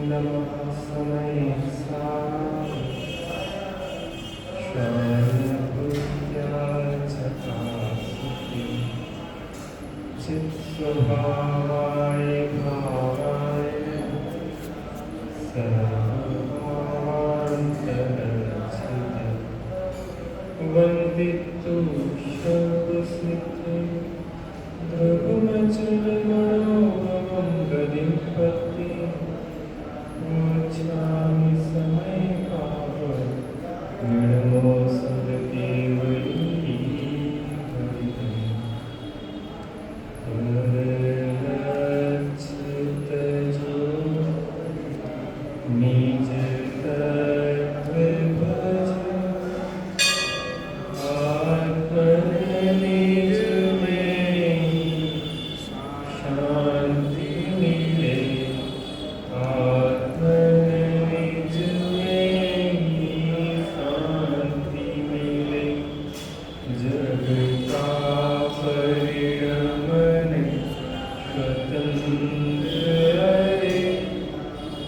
नमः समय शायभूत्याय चकासुति चित्स्वभावाय भावाय सर्वभावान्तरचिते वन्दितु सर्वसिद्धे ध्रुवमचलमणोभवं गतिपति गच्छामि समयपावं निर्मो सदकेवली परलक्षितजो निज तत्त्वभज आत्मनिज में शांति मिले आत्मनिज में शांति मिले जग का परिणमन स्वतंत्र हरे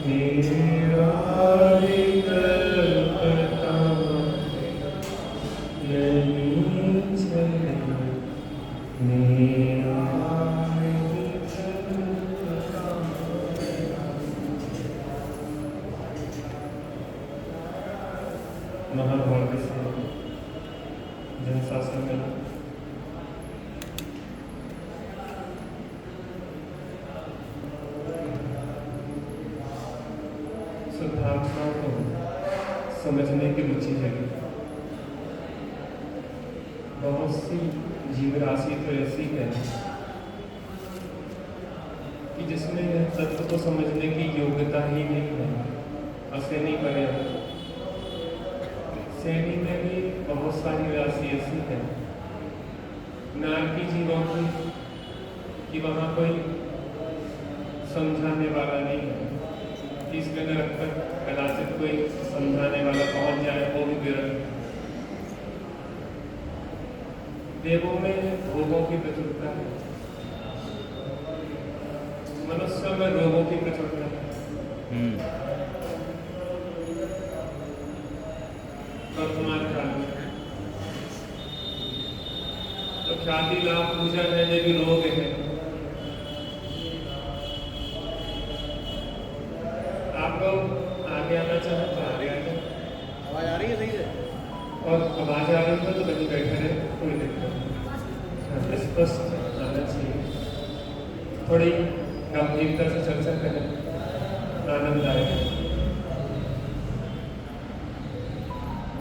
मेरा विकल्पता नहीं चले मेरा विकल्पता। महाभारत से जनशासन में शुद्धात्मा को समझने की रुचि जगी। बहुत सी जीव राशि तो ऐसी है कि जिसमें यह तत्व को समझने की योग्यता ही नहीं है। असेनी पर्यंत श्रेणी में भी बहुत सारी राशि ऐसी है नारकी जीवों की कि वहाँ कोई समझाने वाला नहीं है। इस जगह रखकर कदाचित कोई समझाने वाला पहुंच जाए वो भी विरल। देवों में भोगों की प्रचुरता है, मनुष्यों में रोगों की प्रचुरता है। वर्तमान काल में तो ख्याति लाभ पूजन है, ये भी रोग है। आप लोग आगे आना चाहें तो आगे आ जाए। आवाज आ रही है सही से? और आवाज आ रही है तो वहीं बैठे रहे, कोई दिक्कत नहीं। स्पष्ट आना चाहिए। थोड़ी गंभीरता से चर्चा करें, आनंद आएगा।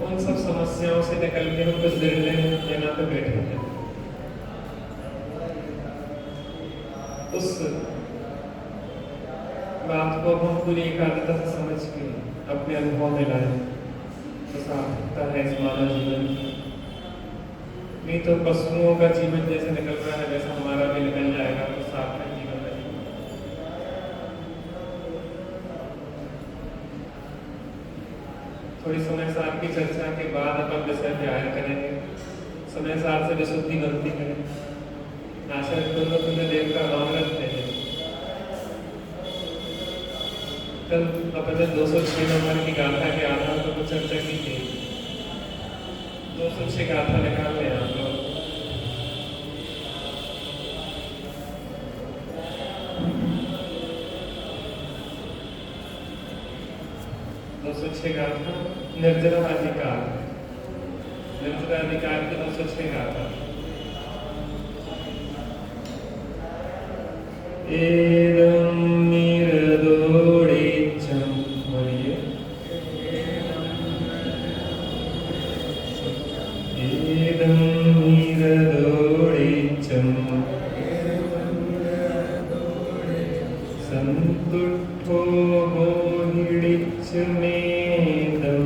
उन सब समस्याओं से निकल के हम कुछ निर्णय लेना पे बैठे हैं। उस बात को हम पूरी एकाग्रता से समझ के अपने अनुभव में लाए तो सार्थकता है इस मानव जीवन की। नहीं तो पशुओं का जीवन जैसे निकल रहा है वैसा हमारा भी निकल जाएगा तो सार्थक जीवन नहीं। थोड़ी समय सार की चर्चा के बाद अपन विषय तैयार करेंगे। समय सार से विशुद्धि गलती करें। आशा पूर्वक तुम्हें देव का नाम रखते हैं। कल अपने 206 नंबर की गाथा के आधार पर कुछ चर्चा की थी। 206 गाथा निकाल लें आप लोग। 206 गाथा निर्जराधिकार की 206 गाथा। एदं निरदोड़ेच्छं बोलिए। एदं निरदोड़ेच्छं संतुष्टो मोहिड़िच्छ मेदं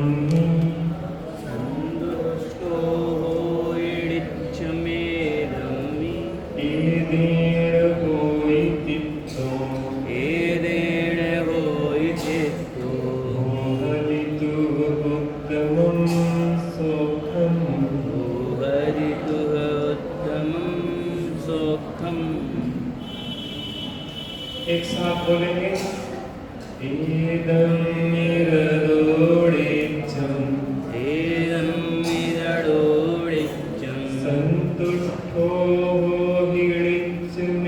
एक साथ बोलेंगे। एदं निरदोडेच्छं संतुष्टो हिडिच्चमेदं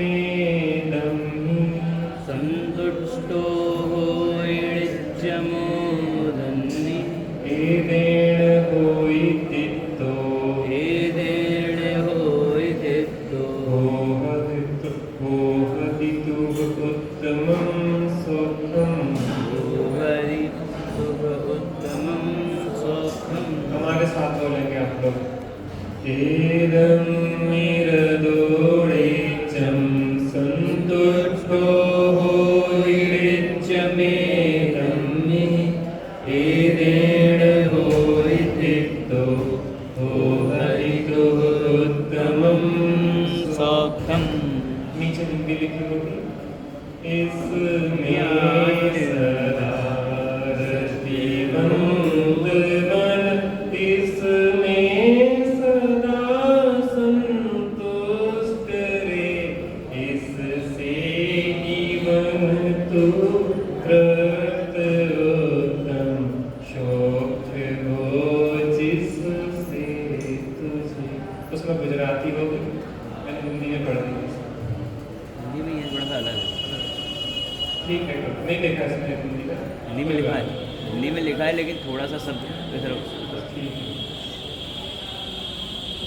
एदेन होइतित्तो होहदितु उत्तमं सुखम्। हमारे साथ बोलेंगे आप लोग। एदं निरदोडेच्छं संतुष्टो हिडिच्चमेदं एदेन होइतित्तो होहदितु उत्तमं सुखम्। नीचे हिंदी लिखी होगी। इसमें सदा रतिवंत मन, इसमें सदा संतुष्ट रे, इससे जीवन तू कृत उत्तम शोक हो जिससे तुझे। उसमें गुजराती होगी, मैंने हिंदी में पढ़ दी। ठीक है, नहीं देखा इसमें हिंदी में। हिंदी में लिखा है लेकिन थोड़ा सा शब्द इधर। ठीक है,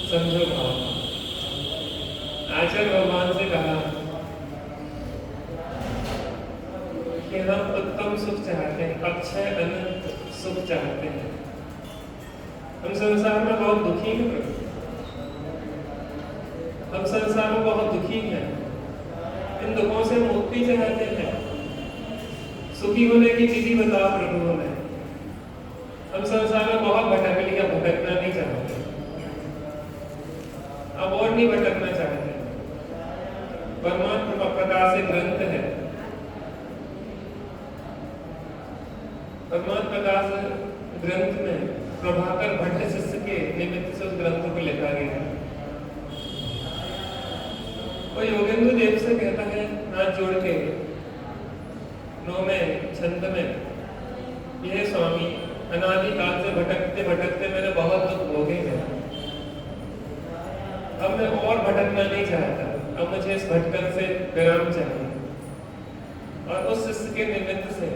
समझो भाव। आचार्य भगवान से कहा कि हम उत्तम सुख चाहते हैं, अक्षय अनंत सुख चाहते हैं। हम संसार में बहुत दुखी हैं प्रभु, हम संसार में बहुत दुखी हैं। इन दुखों से मुक्ति चाहते हैं। सुखी होने की विधि बताओ प्रभु हमें। हम संसार में बहुत भटक लिया, भटकना नहीं चाहते, अब और नहीं भटकना चाहते। परमात्मा प्रकाश एक ग्रंथ है, परमात्मा प्रकाश ग्रंथ में प्रभाकर भट्ट शिष्य के निमित्त से उस ग्रंथ को लिखा गया है। वो योगेंद्र देव से कहता है हाथ जोड़ के, में छंद में, यह स्वामी अनादि काल से भटकते भटकते मैंने बहुत दुख भोगे हैं। अब मैं और भटकना नहीं चाहता, अब मुझे इस भटकन से विराम चाहिए। और उस शिष्य के निमित्त से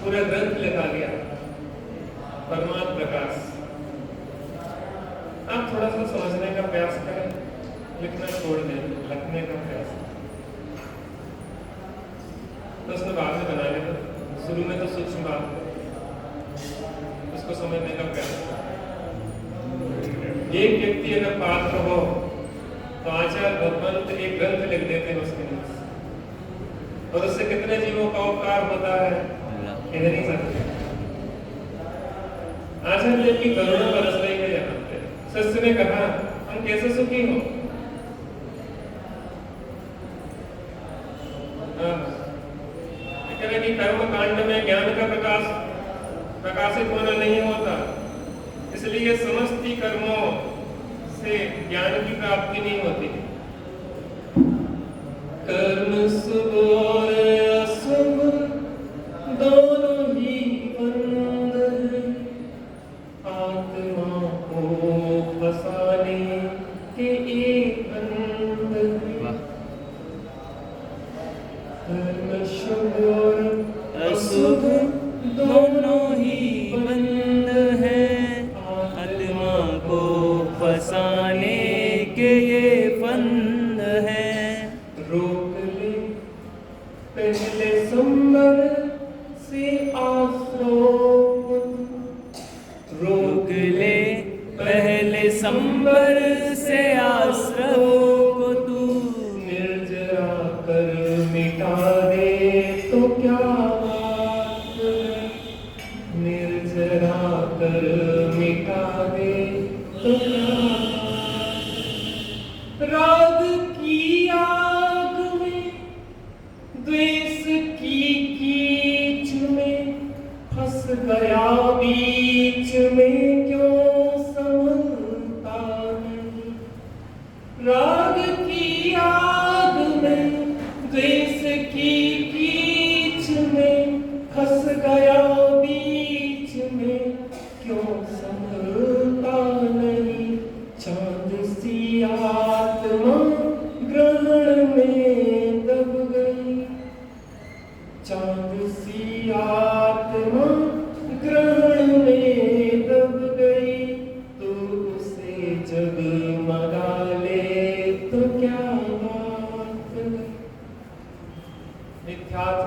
पूरा ग्रंथ लिखा गया, परमात्मा प्रकाश। आप थोड़ा सा समझने का प्रयास करें, लिखना छोड़ दें, लिखने का प्रयास। तो उसमें बाद में बना लेते, शुरू में तो सूक्ष्म बात, उसको समझने का प्रयास। एक व्यक्ति अगर पात्र हो तो आचार्य भगवंत एक ग्रंथ लिख देते हैं उसके नीचे, और उससे कितने जीवों का उपकार होता है इधर ही सकते। आचार्य देव की करुणा बरस रही है यहाँ पे। शिष्य ने कहा हम कैसे सुखी हो? कि कर्म कांड में ज्ञान का प्रकाश प्रकाशित होना नहीं होता, इसलिए समस्त कर्मों से ज्ञान की प्राप्ति नहीं होती। कर्म शुभ और अशुभ दोनों ही बंद है, आत्मा को फसाने के एक बंद है। कर्म शुभ और अशुभ दोनों ही बंद है, आत्मा को फसाने के ये फंद है। रोक ले पहले संबर से आश्रम, रोक ले पहले संबर से आश्रम को तू निर्जरा कर मिटा दे तो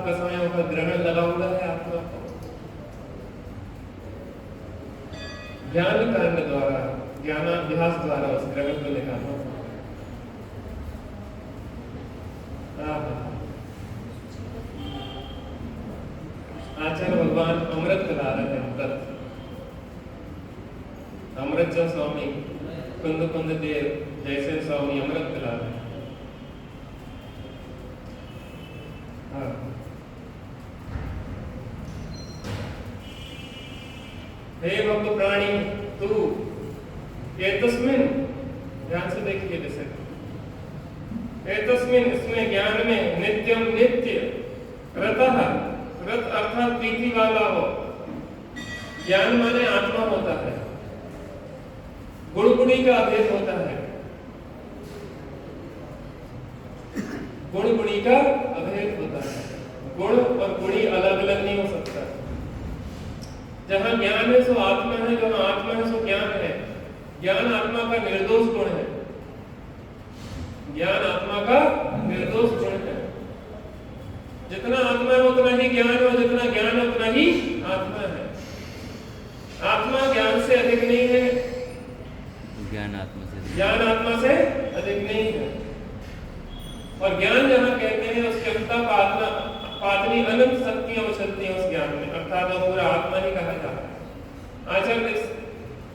कसायों का ग्रहण लगा हुआ है आत्मा को। ज्ञान कांड द्वारा, ज्ञानाभ्यास द्वारा उस ग्रहण को निकालना। आचार्य भगवान अमृत पिला रहे हैं। अमृत जो स्वामी कुंद कुंद देव जैसे स्वामी अमृत पिला रहे हैं। हे भक्त प्राणी तू एतस्मिन, ध्यान से देखिए जैसे एतस्मिन, इसमें ज्ञान में नित्यम नित्य रतः, रत अर्थात प्रीति वाला हो। ज्ञान माने आत्मा होता है, गुण गुणी का अभेद होता है, गुण गुणी का अभेद होता है। गुण और गुणी अलग अलग नहीं हो सकता। जहां ज्ञान है सो आत्मा है, जहां आत्मा है सो ज्ञान है। ज्ञान आत्मा का निर्दोष गुण है, ज्ञान आत्मा का निर्दोष गुण है। जितना आत्मा है उतना ही ज्ञान है, जितना ज्ञान है उतना ही आत्मा है। आत्मा ज्ञान से अधिक नहीं है, ज्ञान आत्मा से अधिक नहीं है। और ज्ञान जहां कहते हैं उसके अंतः पातनी अनंत शक्तियां उछलती हैं उस ज्ञान में, अर्थात वो पूरा आत्मा ही कहा जाता है। आचार्य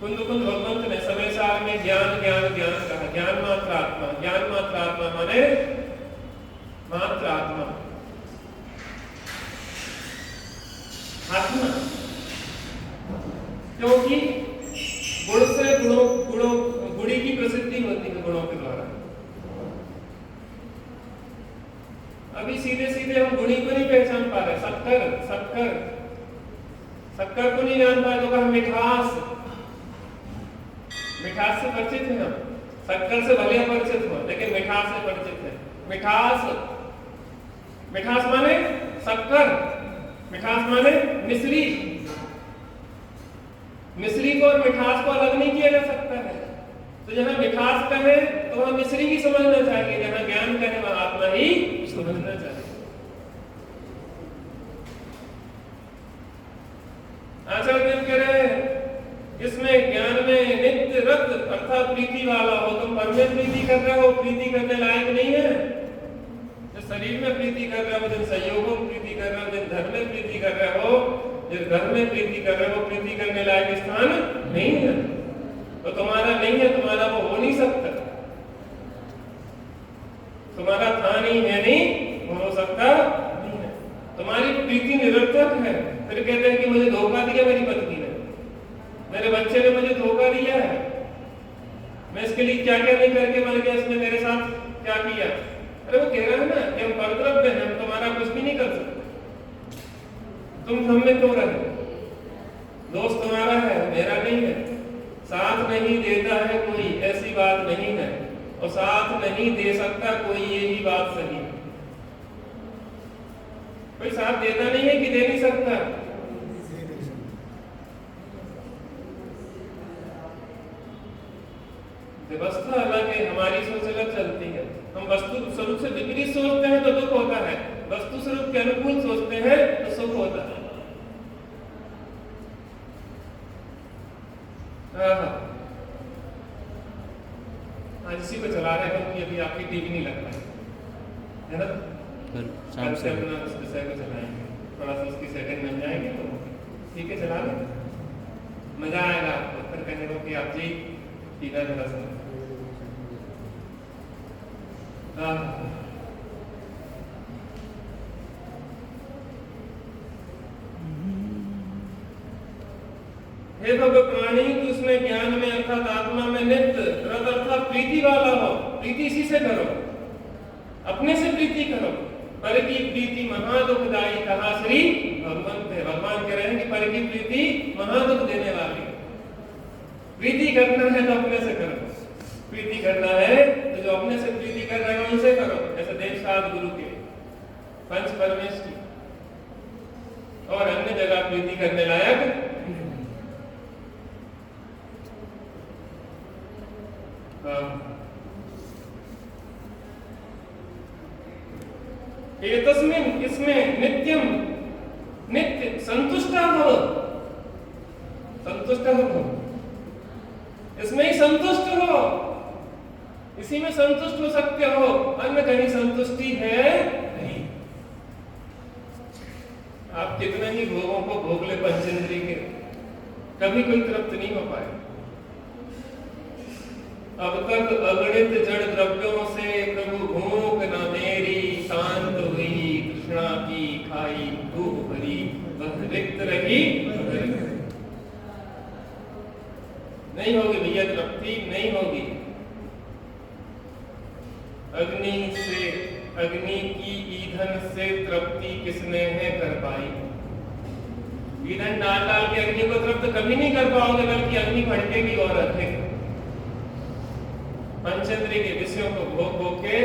कुंद कुंद भगवंत ने समय सार में ज्ञान ज्ञान ज्ञान कहा। ज्ञान मात्र आत्मा, ज्ञान मात्र आत्मा माने मात्र आत्मा, आत्मा। क्योंकि गुण से गुणी की प्रसिद्धि होती है गुणों के द्वारा। अभी सीधे सीधे हम गुणी को नहीं पहचान पा रहे। शक्कर को नहीं जान पाए तो कहा मिठास, मिठास से परिचित है हम। शक्कर से भले परिचित हो लेकिन मिठास से परिचित है। मिठास माने शक्कर, मिठास माने मिश्री। मिश्री को और मिठास को अलग नहीं किया जा सकता है। तो जहां मिठास कहे तो वहां मिश्री ही समझना चाहिए, जहां ज्ञान कहे वहां आत्मा ही समझना चाहिए। आचार्य कह रहे हैं इसमें ज्ञान में नित्य रत अर्थात प्रीति वाला हो। तुम पर में प्रीति कर रहे हो, प्रीति करने लायक नहीं है। जिस शरीर में प्रीति कर रहे हो, जिन संयोगों में प्रीति कर रहे हो, जिन धर्म में प्रीति कर रहे हो, जिस घर में प्रीति कर रहे हो, प्रीति करने लायक स्थान नहीं है। तो तुम्हारा नहीं है, तुम्हारा वो हो नहीं सकता। तुम्हारा था नहीं है, नहीं हो सकता नहीं है। तुम्हारी प्रीति निरर्थक है। फिर कहते हैं कि मुझे धोखा दिया मेरी पत्नी ने, मेरे बच्चे ने मुझे धोखा दिया है, मैं इसके लिए क्या क्या नहीं करके मर गया, इसने मेरे साथ क्या किया। अरे वो कह रहा है ना कि हम परद्रव्य हैं, हम तुम्हारा कुछ भी नहीं कर सकते। तुम हम में क्यों रहे? दोस्त तुम्हारा है, मेरा नहीं है। साथ नहीं देता है कोई, ऐसी बात नहीं है। और साथ नहीं दे सकता कोई, ये ही बात सही है। कोई साथ देता नहीं है कि दे नहीं सकता। व्यवस्था अलग है, हमारी सोच अलग चलती है। हम वस्तु स्वरूप से विपरीत सोचते हैं तो दुख होता है, वस्तु स्वरूप के अनुकूल सोचते हैं तो सुख होता है। आज इसी को चला रहे हैं कि अभी आपकी टीवी नहीं लग पाई है ना। कल से अपना उस विषय को चलाएंगे, थोड़ा सा उसकी सेटिंग बन जाएंगे तो ठीक है, चला लें, मजा आएगा आपको। फिर कहने को कि आप जी सीधा जरा सा हे भगवत प्राणी तू उसमें ज्ञान में अर्थात आत्मा में नित्य रत अर्थात प्रीति वाला हो। प्रीति इसी से करो, अपने से प्रीति करो। पर की प्रीति महादुखदायी कहा श्री भगवंत है। भगवान कह रहे हैं कि पर की प्रीति महादुख देने वाली। प्रीति करना है तो अपने से करो, प्रीति करना है तो जो अपने से प्रीति कर रहे हो उनसे करो। जैसे देवसाद गुरु के पंच परमेश की और अन्य जगह प्रीति करने लायक एतस्मिन् इसमें नित्यम नित्य संतुष्टा भव, संतुष्टा भव, इसमें ही संतुष्ट हो, इसी में संतुष्ट हो सकते हो, अन्य कहीं संतुष्टि है नहीं। आप कितने ही भोगों को भोग ले पंचेंद्रिय के, कभी कोई तृप्त नहीं हो पाए। अब तक अगणित जड़ द्रव्यों से प्रभु भूख न मेरी, शांत हुई कृष्णा की खाई भूख भरी, वह रिक्त रही नहीं होगी भैया, तृप्ति नहीं होगी। अग्नि की ईंधन से तृप्ति किसने है कर पाई? ईंधन डाल डाल के अग्नि को तृप्त कभी नहीं कर पाओगे, बल्कि अग्नि भड़केगी और अधिक। पंचेंद्रिय के विषयों को भोग भोग के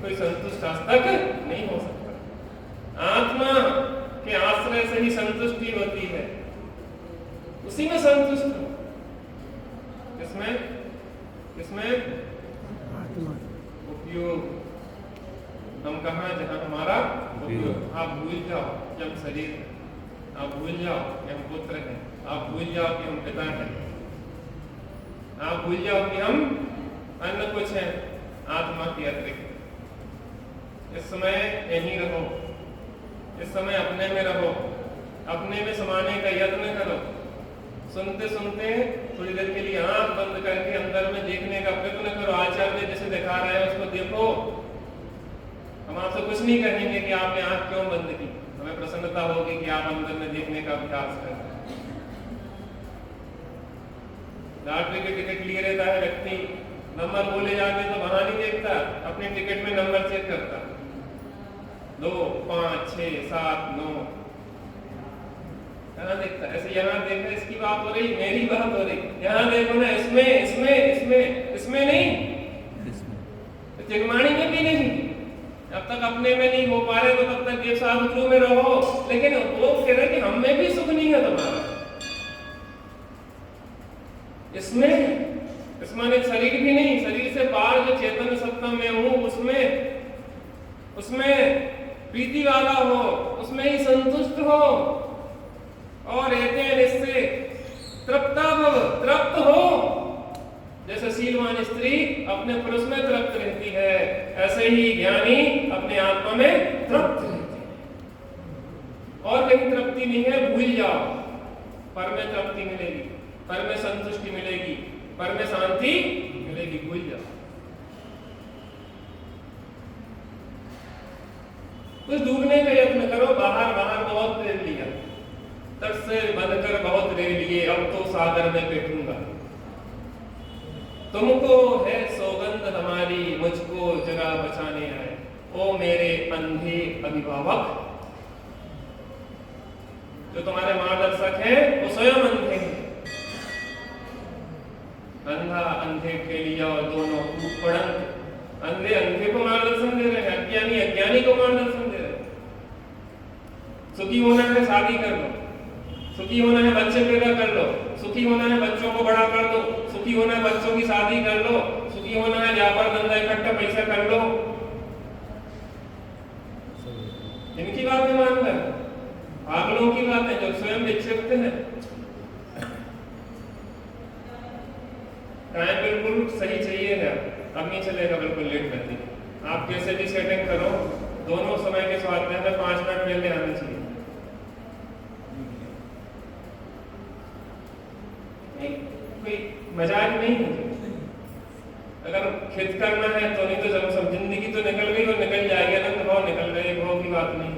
कोई संतुष्ट आज तक नहीं हो सकता। आत्मा के आश्रय से ही संतुष्टि होती है, उसी में संतुष्ट हो। किसमें किसमें उपयोग, हम कहा जहां हमारा उपयोग। आप भूल जाओ कि हम शरीर हैं, आप भूल जाओ कि हम पुत्र हैं, आप भूल जाओ कि हम पिता हैं, आप भूल जाओ कि हम अन्य कुछ है आत्मा के अतिरिक्त। इस समय यहीं रहो, इस समय अपने में रहो, अपने में समाने का यत्न करो। सुनते सुनते थोड़ी देर के लिए आंख बंद करके अंदर में देखने का प्रयत्न करो। आचार्य जैसे दिखा रहा है उसको देखो। हम आपसे कुछ नहीं कहेंगे कि आपने आंख क्यों बंद की, हमें प्रसन्नता होगी कि आप अंदर में देखने का अभ्यास कर रहे हैं। लॉटरी की टिकट लिए रहता है व्यक्ति, नंबर बोले जाते तो वहां नहीं देखता, अपने टिकट में नंबर चेक करता, 2 5 6 7 9 यहाँ देखता। ऐसे यहाँ देखना, इसकी बात हो रही, मेरी बात हो रही, यहाँ देखो ना, इसमें इसमें इसमें इसमें नहीं, चिगमाणी में भी नहीं। जब तक अपने में नहीं हो पा रहे तो तब तक ये साधु में रहो। लेकिन वो कह रहे कि हम में भी सुख नहीं है तुम्हारा, इसमें इसमें शरीर भी नहीं, शरीर से बाहर जो चेतन सत्ता में हूं उसमें प्रीति वाला हो, उसमें ही संतुष्ट हो। और इससे तृप्ता भव, तृप्त हो। जैसे शीलवान स्त्री अपने पुरुष में तृप्त रहती है, ऐसे ही ज्ञानी अपने आत्मा में तृप्त रहते हैं। और कहीं तृप्ति नहीं है, भूल जाओ। पर में तृप्ति मिलेगी, पर में संतुष्टि मिलेगी, पर में शांति मिलेगी, भूल जाओ। कुछ डूबने का यत्न करो, बाहर बहुत देर लिया, तट से बनकर बहुत देर लिए, अब तो सागर में बैठूंगा। तुमको है सौगंध हमारी, मुझको जरा बचाने आए, ओ मेरे अंधे अभिभावक। जो तुम्हारे मार्गदर्शक हैं वो स्वयं अंधे हैं। अंधा अंधे के लिए और दोनों पड़ंत। अंधे अंधे को मार्गदर्शन दे रहे हैं, अज्ञानी अज्ञानी को मार्गदर्शन दे रहे हैं। सुखी होना है शादी कर लो, सुखी होना है बच्चे पैदा कर लो, सुखी होना है बच्चों को बड़ा कर दो, सुखी होना है बच्चों की शादी कर लो, सुखी होना है व्यापार धंधा इकट्ठा पैसा कर लो। इनकी बातें मान कर पागलों की बातें जो स्वयं विक्षिप्त हैं। टाइम बिल्कुल सही चाहिए है, अब नहीं चलेगा, बिल्कुल लेट रहती। आप कैसे भी सेटिंग करो, दोनों समय के स्वाध्याय में 5 मिनट पहले आना चाहिए। कोई मजाक नहीं है। अगर खित करना है तो, नहीं तो जब सब जिंदगी तो निकल गई और निकल जाएगी, अनंत भाव निकल गए, भाव की बात नहीं।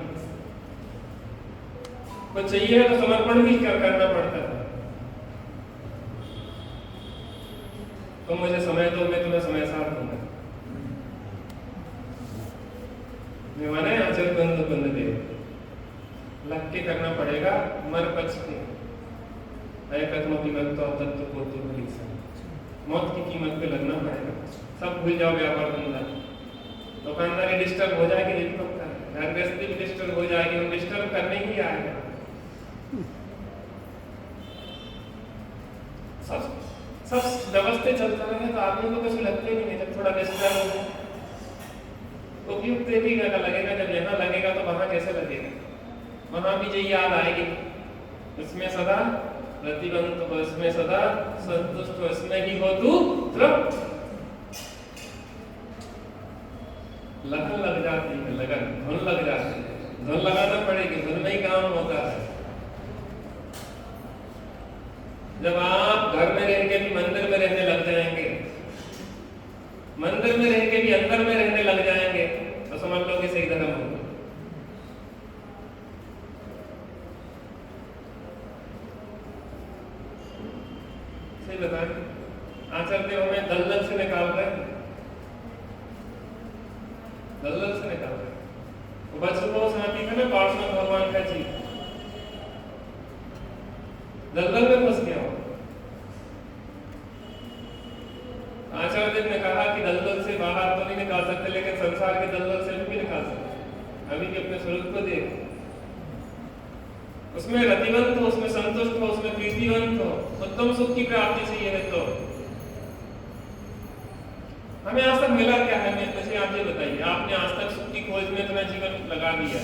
कुछ चाहिए तो समर्पण भी करना पड़ता है। तो मुझे समय दो, मैं तुम्हें समय साथ दूंगा। माने आचर बंद दे, लग के करना पड़ेगा, मर पच के तत्व को तो मौत की कीमत पे लगना पड़ेगा। सब भूल जाओ, व्यापार धंधा, दुकानदारी डिस्टर्ब हो जाएगी, नहीं पकता है, घर गृहस्थी भी डिस्टर्ब हो जाएगी, हम डिस्टर्ब करने ही आएगा। सब व्यवस्थित चलता रहे तो आदमी को कुछ लगते नहीं है। जब थोड़ा डिस्टर्ब हो उपयुक्त एक ही जगह लगेगा, जब यहाँ लगेगा तो वहां कैसे लगेगा? वहां भी यही याद आएगी, इसमें सदा प्रतिबंध हो, इसमें सदा संतुष्ट हो, इसमें ही हो तू तृप्त। लगन लग जाती है, लगन धुन लग जाती है, धुन लगाना पड़ेगी, धुन में ही काम होता है। जब आप घर में रह के भी मंदिर में रहने लग जाएंगे, मंदिर में रह के भी अंदर में रहने लग जाएंगे, तो समझ लो कि सही धर्म होगा। सही बताएं, आचरते हो हमें दलदल से निकाल रहे हैं, दलदल से निकाल रहे हैं। बचपन में साथी था ना पार्षद भगवान का जी, दलदल में फंस गया। आचार्य देव ने कहा कि दलदल से बाहर तो नहीं निकाल सकते, लेकिन संसार के दलदल से भी निकाल सकते। अभी के अपने स्वरूप को देख, उसमें रतिवंत हो, उसमें संतुष्ट हो, उसमें प्रीतिवंत हो, उत्तम सुख की प्राप्ति चाहिए है। तो हमें आज तक मिला क्या है? मुझे आप ये बताइए, आपने आज तक सुख की खोज में अपना जीवन लगा दिया,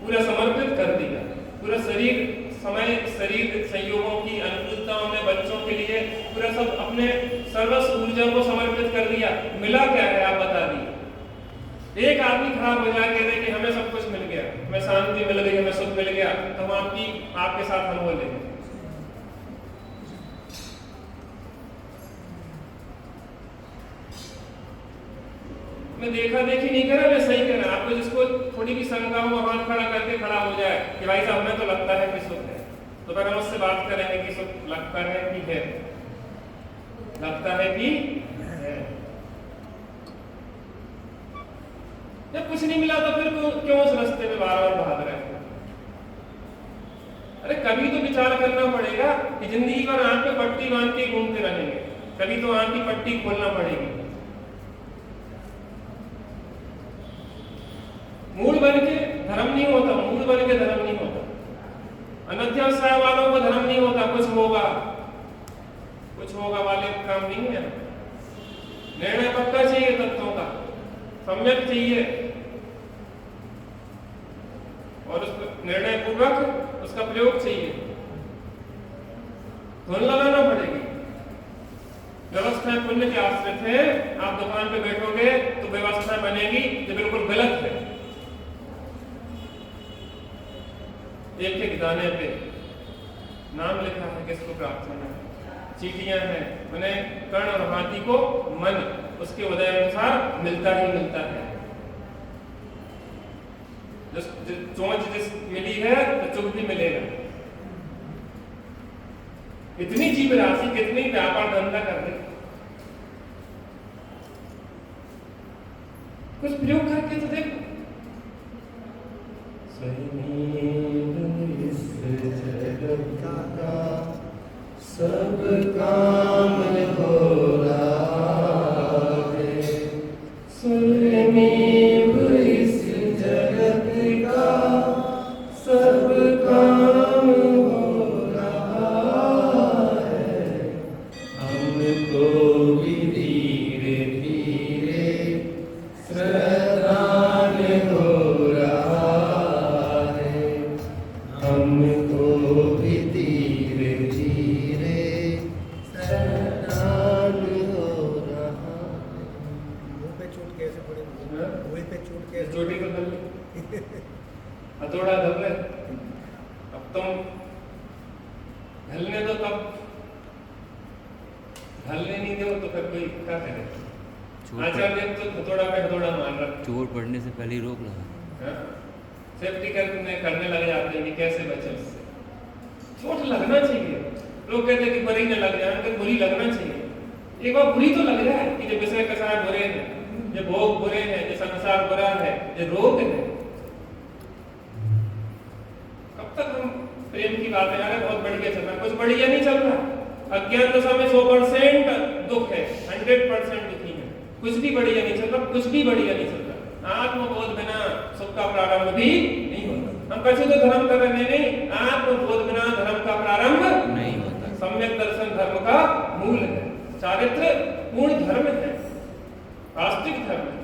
पूरा समर्पित कर दिया, पूरा शरीर समय शरीर संयोगों की अनुकूलताओं में बच्चों के लिए पूरा सब अपने सर्वस्व ऊर्जा को समर्पित कर दिया, मिला क्या है आप बता दिए। एक आदमी खराब हो जाए, कह दे कि हमें सब कुछ मिल गया, हमें शांति मिल गई, हमें सुख मिल गया, तो हम आपके साथ हम बोलेंगे। मैं देखा देखी नहीं करा, मैं सही करा। आपको जिसको थोड़ी भी शंका हो, हाथ खड़ा करके खड़ा हो जाए कि भाई साहब हमें तो लगता है कि सुख है, तो फिर हम उससे बात करेंगे कि सुख लगता है कि है, लगता है कि है। जब कुछ नहीं मिला तो फिर क्यों उस रास्ते में बार बार भाग रहे हैं? अरे कभी तो विचार करना पड़ेगा कि जिंदगी भर आंख पे पट्टी बांध के घूमते रहेंगे, कभी तो आंख की पट्टी खोलना पड़ेगी। मूड बन के धर्म नहीं होता, मूड बन के धर्म नहीं होता, अनध्याय वालों को धर्म नहीं होता। कुछ होगा वाले काम नहीं है। निर्णय पक्का चाहिए, तत्वों का सम्यक चाहिए, और उस निर्णय पूर्वक उसका प्रयोग चाहिए। धुन लगाना पड़ेगी। व्यवस्थाएं पुण्य के आश्रित है। आप दुकान पे बैठोगे तो व्यवस्था बनेगी जो बिल्कुल गलत है। एक एक दाने पे नाम लिखा है किसको प्राप्त होना है, चीटियां हैं, उन्हें कर्ण और हाथी को मन उसके उदय अनुसार मिलता ही मिलता है। चोंच जिस मिली है तो चुप भी मिलेगा। इतनी जीव राशि कितनी व्यापार धंधा कर रही, कुछ प्रयोग करके तो देखो। सब काम हो रहा है, स्वयमेव इस जगत का सब काम हो रहा है। हमको भी धीरे धीरे श्रद्धान हो रहा है, हमको भी धीरे धीरे श्रद्धान हो रहा है। मुंह पे चोट कैसे पड़ी? मुंह पे चोट कैसे? चोटी तो कर ली, हथौड़ा धर ले। अब तुम ढलने दो, तब ढलने नहीं दो तो फिर कोई क्या करे? आचार्य तो हथौड़ा पे हथौड़ा मार रहा, चोट पड़ने से पहले ही रोक लगा। सेफ्टी करने लग जाते हैं कि कैसे बचे उससे। चोट लगना चाहिए। लोग कहते हैं कि बुरी न लग जाए, तो बुरी लगना चाहिए। एक बार बुरी तो लग जाए कि जो विषय कसाय बुरे हैं, जो भोग बुरे हैं, जो संसार बुरा है, जो रोग है। कब तक हम प्रेम की बातें, अरे बहुत बढ़िया चल रहा है, कुछ बढ़िया नहीं चल रहा। अज्ञान दशा में 100% दुख है, 100% दुखी है। कुछ भी बढ़िया नहीं चल रहा, कुछ भी बढ़िया नहीं चल रहा। आत्मबोध बिना सुख का प्रारंभ भी नहीं होता। हम कैसे तो धर्म कर रहे नहीं, आत्मबोध बिना धर्म का प्रारंभ नहीं होता। सम्यक दर्शन धर्म का मूल है, चारित्र पूर्ण धर्म है, वास्तविक धर्म है।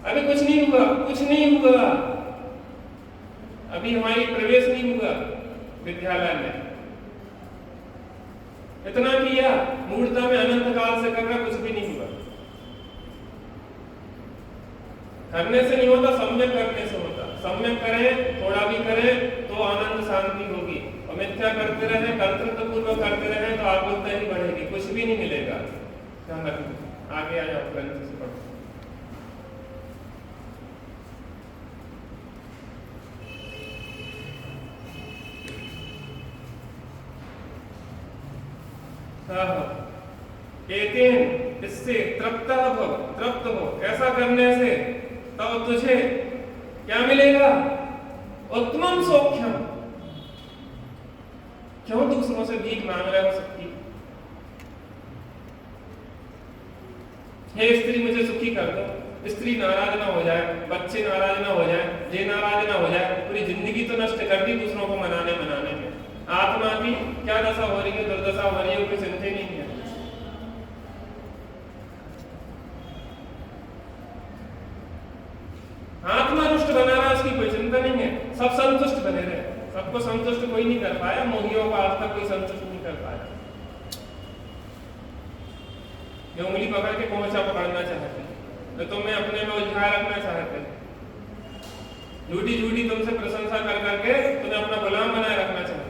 अभी कुछ नहीं हुआ, कुछ नहीं हुआ, अभी हमारी प्रवेश नहीं हुआ विद्यालय में। इतना किया, मूर्ता में अनंत काल से कर रहा, कुछ भी नहीं हुआ। करने से नहीं होता, सम्यक करने से होता। सम्यक करें, थोड़ा भी करें तो आनंद शांति होगी, और मिथ्या करते रहे, कर्तृत्व पूर्वक करते रहे तो आकुलता ही बढ़ेगी, कुछ भी नहीं मिलेगा। ध्यान रखना। आगे आ जाओ, ग्रंथ से पढ़ो। एतेन, इससे तृप्त हो, ऐसा करने से तब तुझे क्या मिलेगा? उत्तमम सौख्यम। क्यों दूसरों से भीख मांग रहे हो सबकी? हे स्त्री मुझे सुखी कर दो, स्त्री नाराज ना हो जाए, बच्चे नाराज ना हो जाए, ये नाराज ना हो जाए, पूरी जिंदगी तो नष्ट कर दी दूसरों को मनाने में। आत्मा की क्या दशा हो रही है, दुर्दशा हो रही है, कोई चिंता नहीं है। आत्मा रुष्ट बना रहा, उसकी कोई चिंता नहीं है, सब संतुष्ट बने रहे। सबको संतुष्ट कोई नहीं कर पाया, मोहियों को आज तक कोई संतुष्ट नहीं कर पाया। ये उंगली पकड़ के कोमचा पकड़ना चाहते, तो तुम्हें अपने में उलझाए रखना चाहते, झूठी झूठी तुमसे प्रशंसा कर करके तुम्हें अपना गुलाम बनाए रखना चाहते।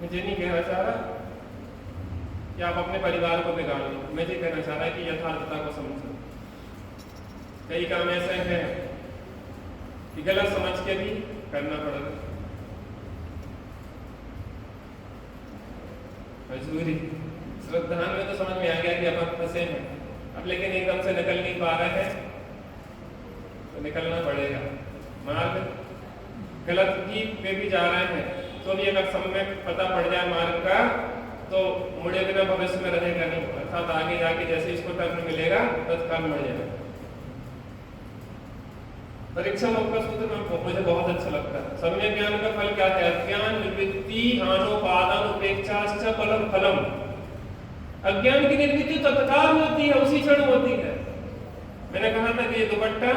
मुझे नहीं कहना चाह रहा कि आप अपने परिवार को बिगाड़ लो, मैं ये कहना चाह रहा कि यथार्थता को समझो। कई काम ऐसे हैं कि गलत समझ के भी करना पड़ेगा, मजबूरी। श्रद्धान में तो समझ में आ गया कि अपन फंसे हैं, अब लेकिन एकदम से निकल नहीं पा रहे हैं तो निकलना पड़ेगा। मार्ग गलत ही पे भी जा रहे हैं तो भी अगर सम्यक पता पड़ जाए मार्ग का तो मुड़े बिना भविष्य में रहेगा नहीं, अर्थात आगे जाके जैसे इसको टर्न मिलेगा तत्काल मर जाएगा। परीक्षा का सूत्र में मुझे बहुत अच्छा लगता है। सम्यक ज्ञान का फल क्या है? अज्ञान निवृत्ति हानोपादान उपेक्षाश्च फलम फलम। अज्ञान की निवृत्ति तत्काल होती है, उसी क्षण होती है। मैंने कहा था कि ये दुपट्टा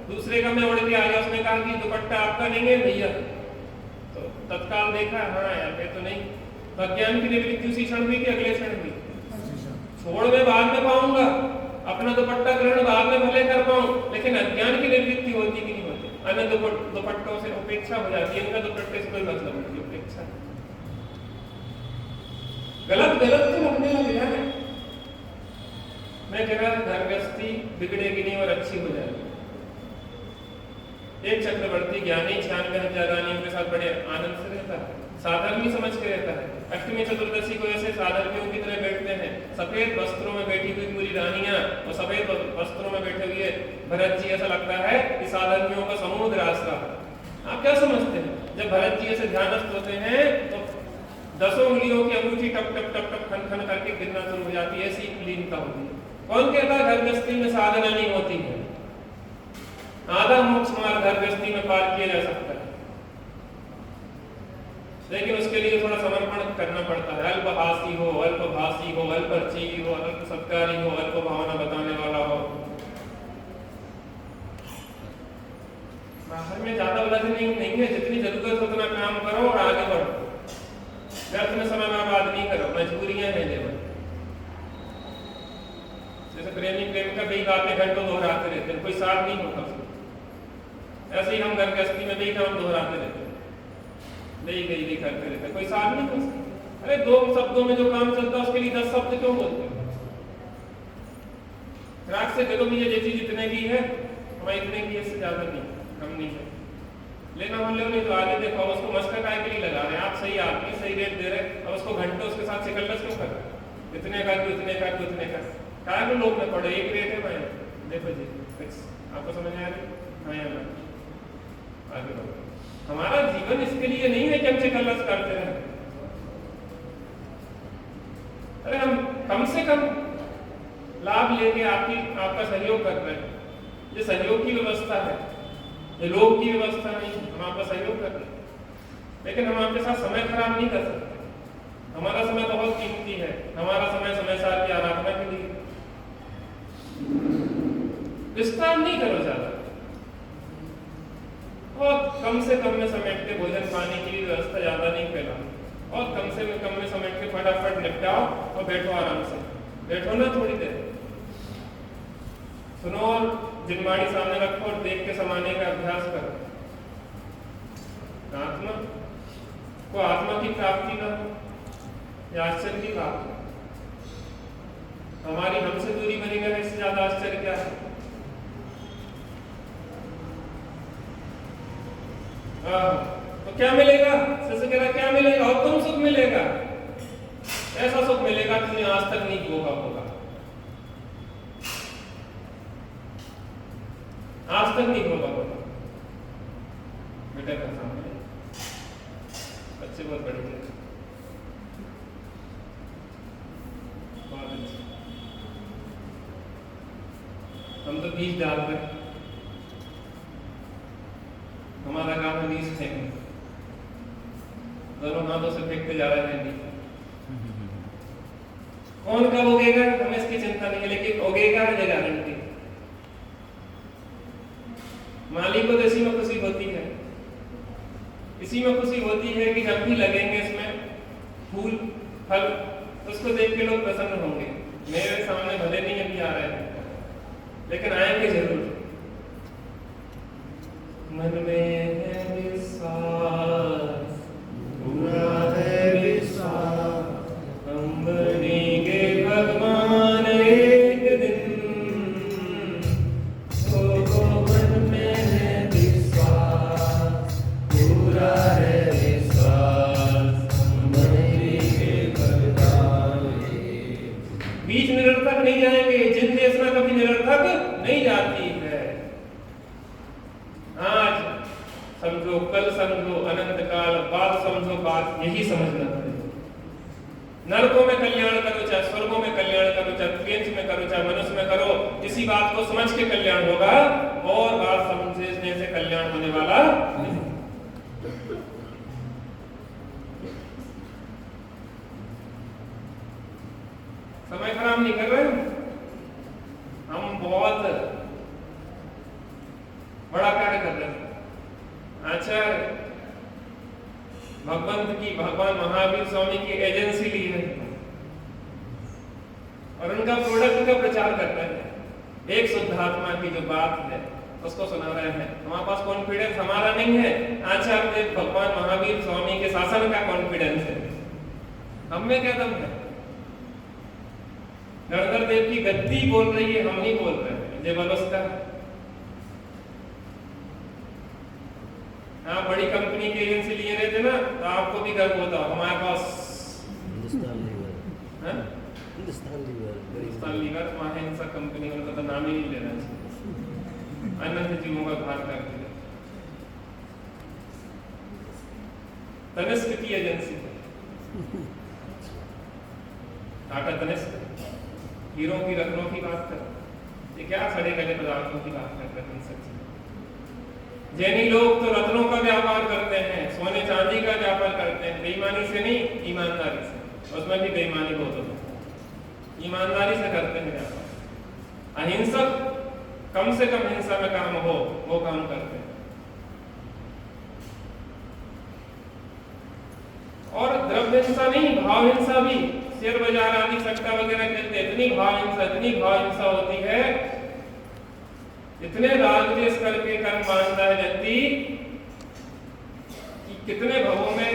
दूसरे का मैं उड़ के आ गया, उसने कहा कि दुपट्टा आपका नहीं है भैया, तो तत्काल देखा हाँ यार ये तो नहीं। तो अज्ञान की निवृत्ति उसी क्षण हुई कि अगले क्षण हुई? छोड़ में बाद में पाऊंगा, अपना दुपट्टा ग्रहण बाद में भले कर पाऊं, लेकिन अज्ञान की निवृत्ति होती कि नहीं होती? अन्य दुपट्टों से उपेक्षा हो जाती है, इनका दुपट्टे से कोई मतलब नहीं, उपेक्षा। गलत गलत तो लगने लग गया है। मैं कह रहा घर गृहस्थी बिगड़ेगी नहीं और अच्छी हो जाएगी। एक चक्रवर्ती ज्ञानी 96,000 रानियों के साथ बड़े आनंद से रहता है, साधर्मी समझ के रहता है। अष्टमी चतुर्दशी को ऐसे साधर्मियों की तरह बैठते हैं, सफेद वस्त्रों में बैठी हुई पूरी रानियां और सफेद वस्त्रों में बैठे हुए भरत जी, ऐसा लगता है कि साधर्मियों का समुद्र आसरा। आप क्या समझते हैं? जब भरत जी ऐसे ध्यानस्थ होते हैं तो 10 उंगलियों की अंगूठी टप टप टप टप खन खन करके गिरना शुरू हो जाती है, ऐसी लीनता होती है। कौन कहता है घर गृहस्थी में साधना नहीं होती है? आधा मोक्ष मार्ग घर गृहस्थी में पार किया जा सकता है, लेकिन उसके लिए थोड़ा समर्पण करना पड़ता है। अल्पहासी हो, अल्पभाषी हो, अल्परचीवी हो, अल्प सत्कारी हो, अल्प भावना बताने वाला हो। बाहर में ज्यादा उलझन नहीं है, जितनी जरूरत उतना काम करो और आगे बढ़ो। व्यर्थ में समय बर्बाद नहीं करो, मजबूरियां हैं जीवन। जैसे प्रेमी प्रेम का कई बातें घंटों दोहराते रहते हैं, कोई साथ नहीं होता उसमें। ऐसे ही हम घर गृहस्थी में भी काम दोहराते रहते हैं, गई करते रहते हैं, कोई साथ नहीं होता। अरे 2 शब्दों में जो काम चलता है उसके लिए 10 शब्द क्यों बोलते हैं? राग से देखो भैया ये चीज इतने की है, हमें इतने की, इससे ज्यादा नहीं, कम नहीं है, लेना हो लो, नहीं तो आगे देखो। उसको मस्का काय के लिए लगा रहे हैं, आप सही आदमी सही रेट दे रहे हैं, अब उसको घंटों उसके साथ चिकल्लस क्यों कर रहे हैं? इतने का क्यों, इतने का क्यों, इतने का क्या को लोग में पड़े, एक रेट है भाई, देखो जी फिक्स। आपको समझ आ रही? हाँ या ना? आगे बढ़ो। हमारा जीवन इसके लिए नहीं है कि हम चिकल्लस करते रहें। अरे हम कम से कम लाभ लेके आपका सहयोग कर रहे हैं, ये सहयोग की व्यवस्था है, ये लोग की व्यवस्था नहीं। हम आपका सहयोग कर रहे हैं, लेकिन हम आपके साथ समय खराब नहीं कर सकते। हमारा समय बहुत कीमती है, हमारा समय समय सार की आराधना के लिए। विस्तार नहीं करो ज्यादा, और कम से कम में समेट के भोजन पानी की भी व्यवस्था ज्यादा नहीं फैलाओ, और कम से कम में समेट के फटाफट निपटाओ और बैठो आराम से, बैठो ना थोड़ी देर, सुनो और जिनवाणी सामने रखो और देख के समाने का अभ्यास करो। आत्मा को आत्मा की प्राप्ति ना हो या आश्चर्य की बात है, हमारी हमसे दूरी बनी रहे, इससे ज्यादा आश्चर्य क्या है? तो क्या मिलेगा? शिष्य कह रहा क्या मिलेगा? उत्तम सुख मिलेगा, ऐसा सुख मिलेगा तुमने आज तक नहीं भोगा होगा, आज तक नहीं भोगा होगा। बेटा का सामने बच्चे बहुत बड़े थे, बहुत अच्छे, हम तो बीज डाल रहे, हमारा काम है बीज फेंकना, दोनों हाथों से फेंकते जा रहे हैं। कौन कब उगेगा हमें इसकी चिंता नहीं है, लेकिन उगेगा है गारंटी। माली को तो इसी में खुशी होती है, इसी में खुशी होती है कि जब भी लगेंगे इसमें फूल फल, उसको देख के लोग प्रसन्न होंगे। मेरे सामने भले नहीं अभी आ रहे हैं, लेकिन आएंगे जरूर। मन में है विश्वास, पूरा है विश्वास, हम बनेंगे भगवान एक दिन। तो मन में है विश्वास, पूरा है विश्वास, हम बनेंगे भगवान एक दिन। बीच निरर्थक नहीं जाएंगे, जिन देशना कभी निरर्थक नहीं जाती है। आज समझो, कल समझो, अनंत काल बाद समझो, बात यही समझना है। नरकों में कल्याण करो, चाहे स्वर्गों में कल्याण करो, चाहे त्रियंच में करो, चाहे मनुष्य में करो, इसी बात को समझ के कल्याण होगा, और बात समझने से कल्याण होने वाला नहीं। समय खराब नहीं कर रहे हम, बहुत बड़ा कार्य कर रहे हैं। आचार्य भगवंत की, भगवान महावीर स्वामी की एजेंसी ली है और उनका प्रोडक्ट का प्रचार कर रहे हैं। एक शुद्धात्मा की जो बात है उसको सुना रहे हैं। हमारे पास कॉन्फिडेंस हमारा नहीं है, आचार्य भगवान महावीर स्वामी के शासन का कॉन्फिडेंस है। हम में क्या दम है? गणधर देव की गद्दी बोल रही है, हम नहीं बोल रहे हैं। जय बल उसका। हाँ, बड़ी कंपनी की एजेंसी लिए रहे थे ना, तो आपको भी गर्व होता। हमारे पास हिंदुस्तान लीवर महाहिंसा कंपनी, उनका तो नाम ही नहीं लेना चाहिए, अनंत जीवों का घात कर दिया। तनिष्क की एजेंसी, टाटा तनिष्क, हीरों की रत्नों की बात कर, ये क्या सड़े गले पदार्थों की बात कर रहे हैं। जैनी लोग तो रत्नों का व्यापार करते हैं, सोने चांदी का व्यापार करते हैं, बेईमानी से नहीं, ईमानदारी से। उसमें भी बेईमानी बहुत होती है, ईमानदारी से करते हैं व्यापार। अहिंसक कम से कम हिंसा में काम हो वो काम करते हैं। और द्रव्य हिंसा नहीं, भाव हिंसा भी। शेयर बाजार आदि सट्टा वगैरह खेलते, इतनी भाव हिंसा होती है, इतने राजदेश करके कर्म बांधता है व्यक्ति कि कितने भवों में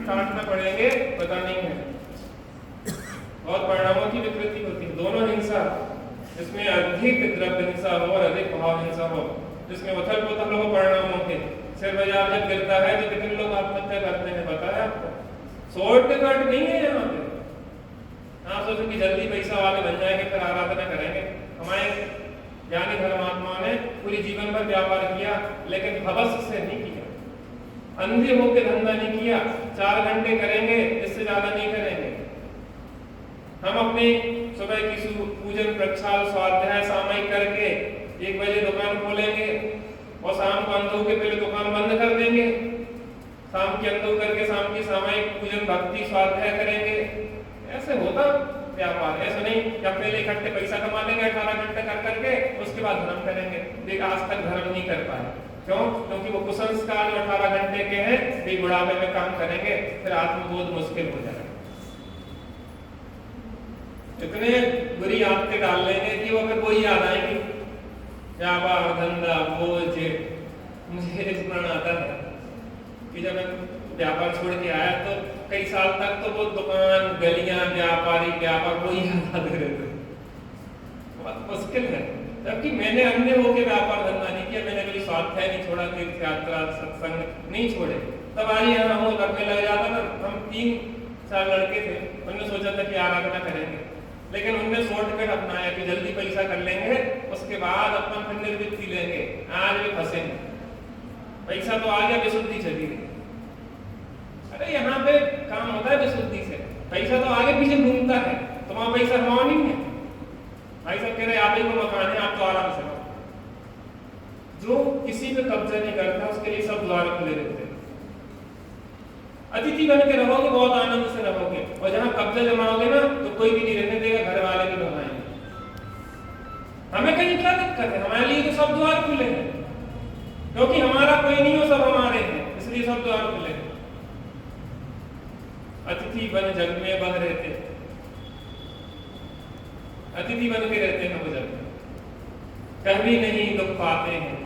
काटना पड़ेंगे पता नहीं है। और परिणामों की विकृति होती है। दोनों हिंसा, जिसमें अधिक द्रव्य हिंसा हो और अधिक भाव हिंसा हो, जिसमें उथल पुथल हो परिणामों के। शेयर बाजार जब गिरता है तो कितने लोग आत्महत्या करते हैं पता है आपको? शॉर्टकट नहीं है यहाँ पे। आप सोचो कि जल्दी पैसा वाले बन जाएंगे फिर आराधना करेंगे। हमारे ज्ञानी धर्मात्माओं ने पूरी जीवन भर व्यापार किया, लेकिन हवस से नहीं किया, अंधे होकर धंधा नहीं किया। 4 घंटे करेंगे, इससे ज्यादा नहीं करेंगे। हम अपने सुबह की पूजन प्रक्षाल स्वाध्याय सामयिक करके 1 बजे दुकान खोलेंगे और शाम को अंधों के पहले दुकान बंद कर देंगे। शाम के अंधों करके शाम की सामयिक पूजन भक्ति स्वाध्याय करेंगे। ऐसे होता व्यापार। ऐसा नहीं कि आप पहले इकट्ठे पैसा कमा लेंगे 18 घंटे कर करके, उसके बाद धर्म करेंगे। देख आज तक धर्म नहीं कर पाए। क्यों? क्योंकि वो कुसंस्कार जो 18 घंटे के हैं वे बुढ़ापे में काम करेंगे, फिर आत्मबोध मुश्किल हो जाएगा। इतने बुरी आदतें डाल लेंगे कि वो फिर वही याद आएंगी, व्यापार धंधा बोझ। मुझे स्मरण आता है कि जब मैं व्यापार छोड़ के आया तो कई साल तक तो वो दुकान गलियां व्यापारी व्यापार वही याद आते रहते। बहुत मुश्किल है। जबकि मैंने अन्य होके व्यापार धंधा नहीं किया, मैंने कभी स्वाध्याय नहीं छोड़ा, तीर्थ यात्रा सत्संग नहीं छोड़े। तब आज यहाँ हो करने लग जाता था। हम 3-4 लड़के थे, उन्होंने सोचा था कि आराधना करेंगे, लेकिन उनने शॉर्टकट अपनाया कि जल्दी पैसा कर लेंगे, उसके बाद अपन फिर निर्वृत्ति लेंगे। आज भी फंसेंगे, पैसा तो आ गया, विशुद्धि चली गई। अरे यहाँ पे काम होता है विशुद्धि से, पैसा तो आगे पीछे घूमता है, तुम्हारा पैसा वहां नहीं है। भाई साहब कह रहे आप ही को मकान है, आप तो आराम से रहो। जो किसी पे कब्जा नहीं करता उसके लिए सब द्वार खुले रहते हैं। अतिथि बन के रहोगे, बहुत आनंद से रहोगे, और जहां कब्जा जमाओगे ना तो कोई भी नहीं रहने देगा, घर वाले भी भगाएंगे। हमें कहीं क्या दिक्कत है? हमारे लिए तो सब द्वार खुले हैं, क्योंकि हमारा कोई नहीं हो, सब हमारे हैं, इसलिए सब द्वार खुले हैं। अतिथि बन जग में बह रहते, अतिथि बन के रहते हैं वो जग में, कभी नहीं दुख पाते हैं।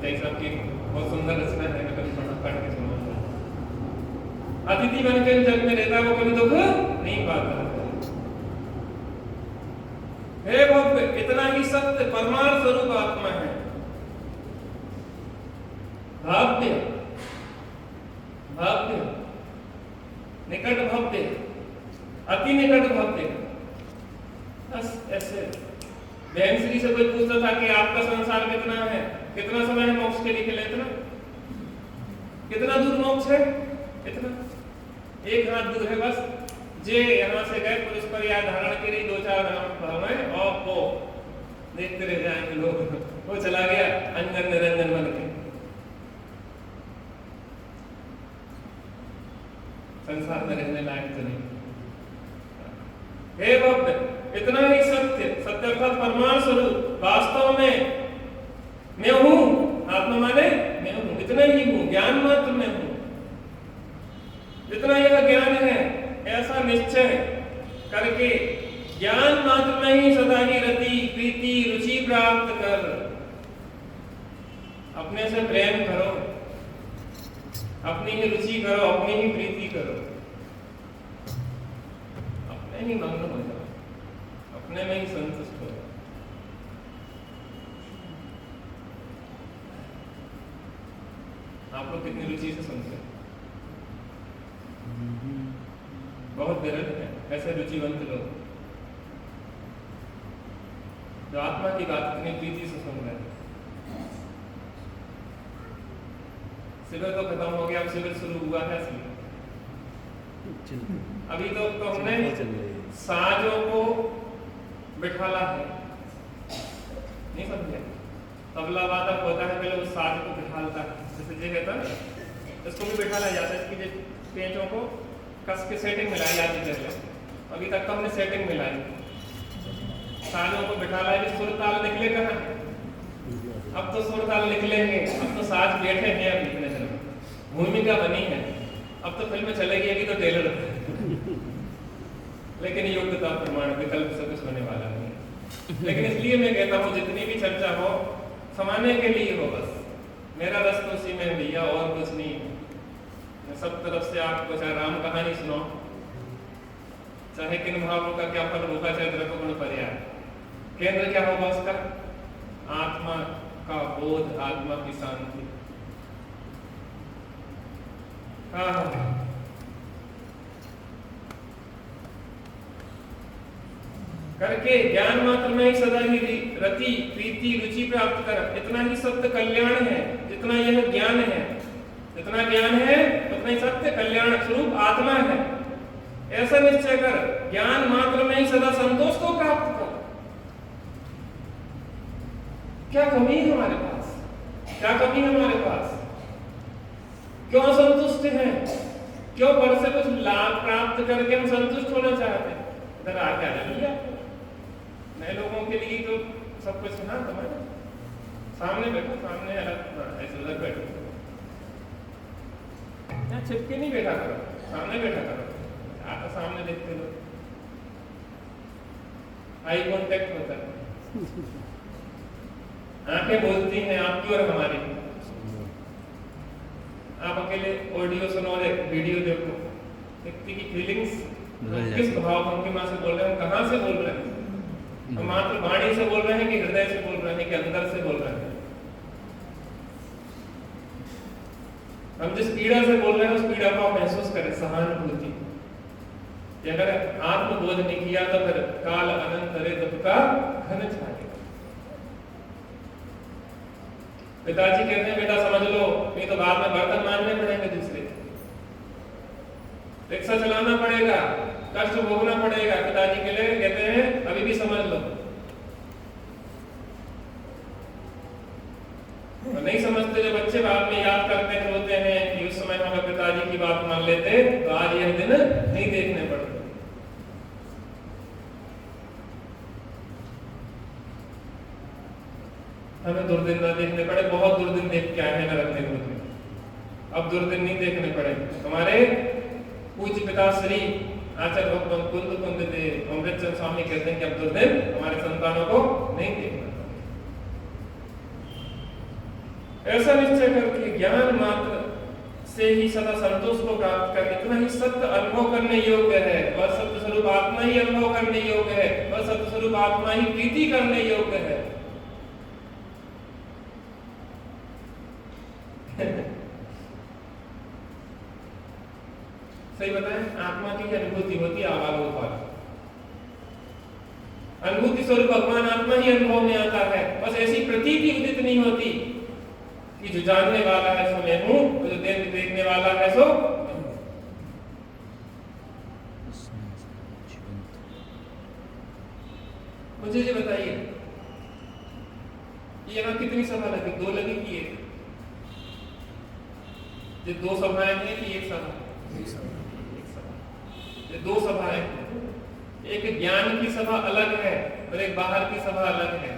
साहब की बहुत सुंदर रचना है, मैं कभी पढ़ के सुना। अतिथि बन के जग में रहता है, वो कभी दुख नहीं पाता। हे भव्य, इतना ही सत्य परमार्थ स्वरूप आत्मा है। भव्य भव्य निकट भव्य, अति निकट भव्य। बस ऐसे बहन श्री से कोई पूछता था कि आपका संसार कितना है, कितना समय है मोक्ष के लिए, इतना कितना दूर मोक्ष है, इतना 1 हाथ दूर है बस। जे यहाँ से गए पुरुष पर या धारण के लिए 2-4 भाव है, और वो देखते रह जाएंगे लोग, वो चला गया अंजन निरंजन बन के। संसार में रहने लायक तो नहीं। हे भक्त, इतना ही सत्य, सत्य अर्थात परमार्थ स्वरूप, वास्तव में मैं हूं। आत्मा माने मैं हूं, इतना ही हूं, ज्ञान मात्र में हूं। जितना यह ज्ञान है ऐसा निश्चय करके ज्ञान मात्र में ही सदा ही रति प्रीति रुचि प्राप्त कर अपने से प्रेम करो, अपनी ही रुचि करो, अपनी ही प्रीति करो, अपने ही मग्न हो जाओ, अपने में ही संतुष्ट हो। आप लोग कितनी रुचि से सुनते हैं? बहुत विरल है ऐसे रुचिवंत लोग जो आत्मा की बात इतनी प्रीति से सुन रहे हैं। शिविर तो खत्म हो गया, अब शिविर शुरू हुआ है। अभी तो हमने साजों को बिठाला है, नहीं समझे? तबला वादक होता है, पहले उस साज को बिठालता है, जैसे ये कहता है इसको भी बिठाला जाता है, इसकी पेंचों को कस के सेटिंग मिलाई जाती है। अभी तक तो हमने सेटिंग मिलाई, साजों को बिठाला है, सुर ताल निकले कहाँ? अब तो सुर ताल निकलेंगे, अब तो साज बैठे हैं, अब लिखने चलो, भूमिका बनी है, अब तो फिल्म चलेगी, अभी तो टेलर लेकिन योग्यता प्रमाण विकल्प से कुछ होने वाला नहीं है। लेकिन इसलिए मैं कहता हूँ जितनी भी चर्चा हो समाने के लिए हो, बस मेरा रस तो उसी में भैया, और कुछ नहीं। मैं सब तरफ से आपको चाहे राम कहानी सुनो, चाहे किन भावों का क्या फल होगा, चाहे द्रव्य गुण पर्याय, केंद्र क्या होगा उसका? आत्मा का बोध, आत्मा की शांति। करके ज्ञान मात्र में ही सदा ही रति प्रीति रुचि प्राप्त कर, इतना ही सत्य कल्याण है। जितना यह ज्ञान है, जितना ज्ञान है उतना ही सत्य कल्याण स्वरूप आत्मा है, ऐसा निश्चय कर ज्ञान मात्र में ही सदा संतोष को प्राप्त कर। क्या कमी है हमारे पास? क्या कमी है हमारे पास? क्यों असंतुष्ट हैं? क्यों पर से कुछ लाभ प्राप्त करके हम संतुष्ट होना चाहते हैं। इधर आके आ जाइए, नए लोगों के लिए तो सब कुछ सुना तुम्हारे सामने बैठो, सामने ऐसे उधर बैठो, यहाँ छिपके नहीं बैठा करो, सामने बैठा करो, आका सामने देखते लो, आई कांटेक्ट होता है, आंखें बोलती हैं आपकी और हमारी। आप अकेले ऑडियो सुनो और वीडियो देखो, व्यक्ति की फीलिंग्स किस भाव भंगिमा से बोल रहे हैं, कहाँ से बोल रहे हैं, हम मात्र वाणी से बोल रहे हैं कि हृदय से बोल रहे हैं कि अंदर से बोल रहे हैं। हम जिस पीड़ा से बोल रहे हैं उस पीड़ा को आप महसूस करें, सहानुभूति। अगर आत्मबोध नहीं किया तो फिर काल अनंत रे दुख का घन छाएगा। पिताजी कहते हैं बेटा समझ लो, नहीं तो बाद में बर्तन मांजने पड़ेंगे दूसरे, रिक्शा चलाना पड़ेगा, कष्ट भोगना पड़ेगा। पिताजी के लिए कहते हैं अभी भी समझ लो, तो नहीं समझते। जब बच्चे बाद में याद करते हैं, रोते हैं कि उस समय हम पिताजी की बात मान लेते तो आज यह दिन नहीं देखने पड़ते। हमें दुर्दिन न देखने पड़े, बहुत दुर्दिन देख के आए हैं नरक निकुंज में, अब दुर्दिन नहीं देखने पड़े। हमारे पूज्य पिता श्री आचार्य भगवान कुंद कुंद देव अमृतचंद स्वामी कहते हैं कि अब दुर्दिन हमारे संतानों को नहीं देखना। ऐसा निश्चय करके ज्ञान मात्र से ही सदा संतोष को प्राप्त कर इतना ही सत्य अनुभव करने योग्य है, और सत्य स्वरूप आत्मा ही अनुभव करने योग्य है, और सत्य स्वरूप आत्मा ही प्रीति करने योग्य है। सही बताएं, आत्मा की अनुभूति होती है आवालोपाल, अनुभूति स्वरूप भगवान आत्मा ही अनुभव में आता है। बस ऐसी प्रतीति उदित नहीं होती कि जो जानने वाला है सो मैं हूं, जो देखने वाला है सो। मुझे ये बताइए, यहाँ कितनी सभा लगी? 2 लगी कि 1? ये 2 सभाएं हैं कि 1 सभा? 1 सभा। ये 2 सभाएं, एक ज्ञान की सभा अलग है और एक बाहर की सभा अलग है।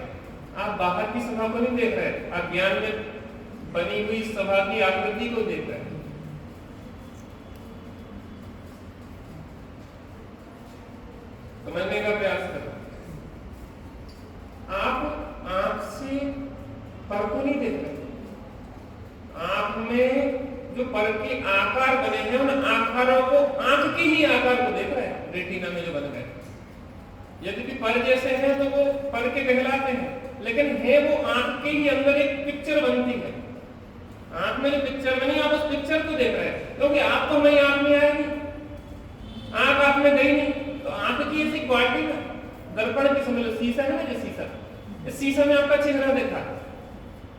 आप बाहर की सभा को नहीं देख रहे, आप ज्ञान में बनी हुई सभा की आकृति को देख रहे हैं। समझने का प्रयास करो। आप आंख से पर को नहीं देख रहे, आंख में जो पर के आकार बने हैं उन आकारों को, आंख के ही आकार को देख रहे हैं, रेटिना में जो बन गए। यदि पर जैसे हैं तो वो पर के कहलाते हैं, लेकिन है वो आंख के ही अंदर एक पिक्चर बनती है। आंख में जो पिक्चर बनी, आप उस पिक्चर को देख रहे हैं, क्योंकि आप तो नहीं, आंख में आएगी, आंख आप में गई नहीं, तो आंख की ऐसी क्वालिटी ना, दर्पण की समझ लो, शीशा है ना, जो शीशा, इस शीशा में आपका चेहरा देखा,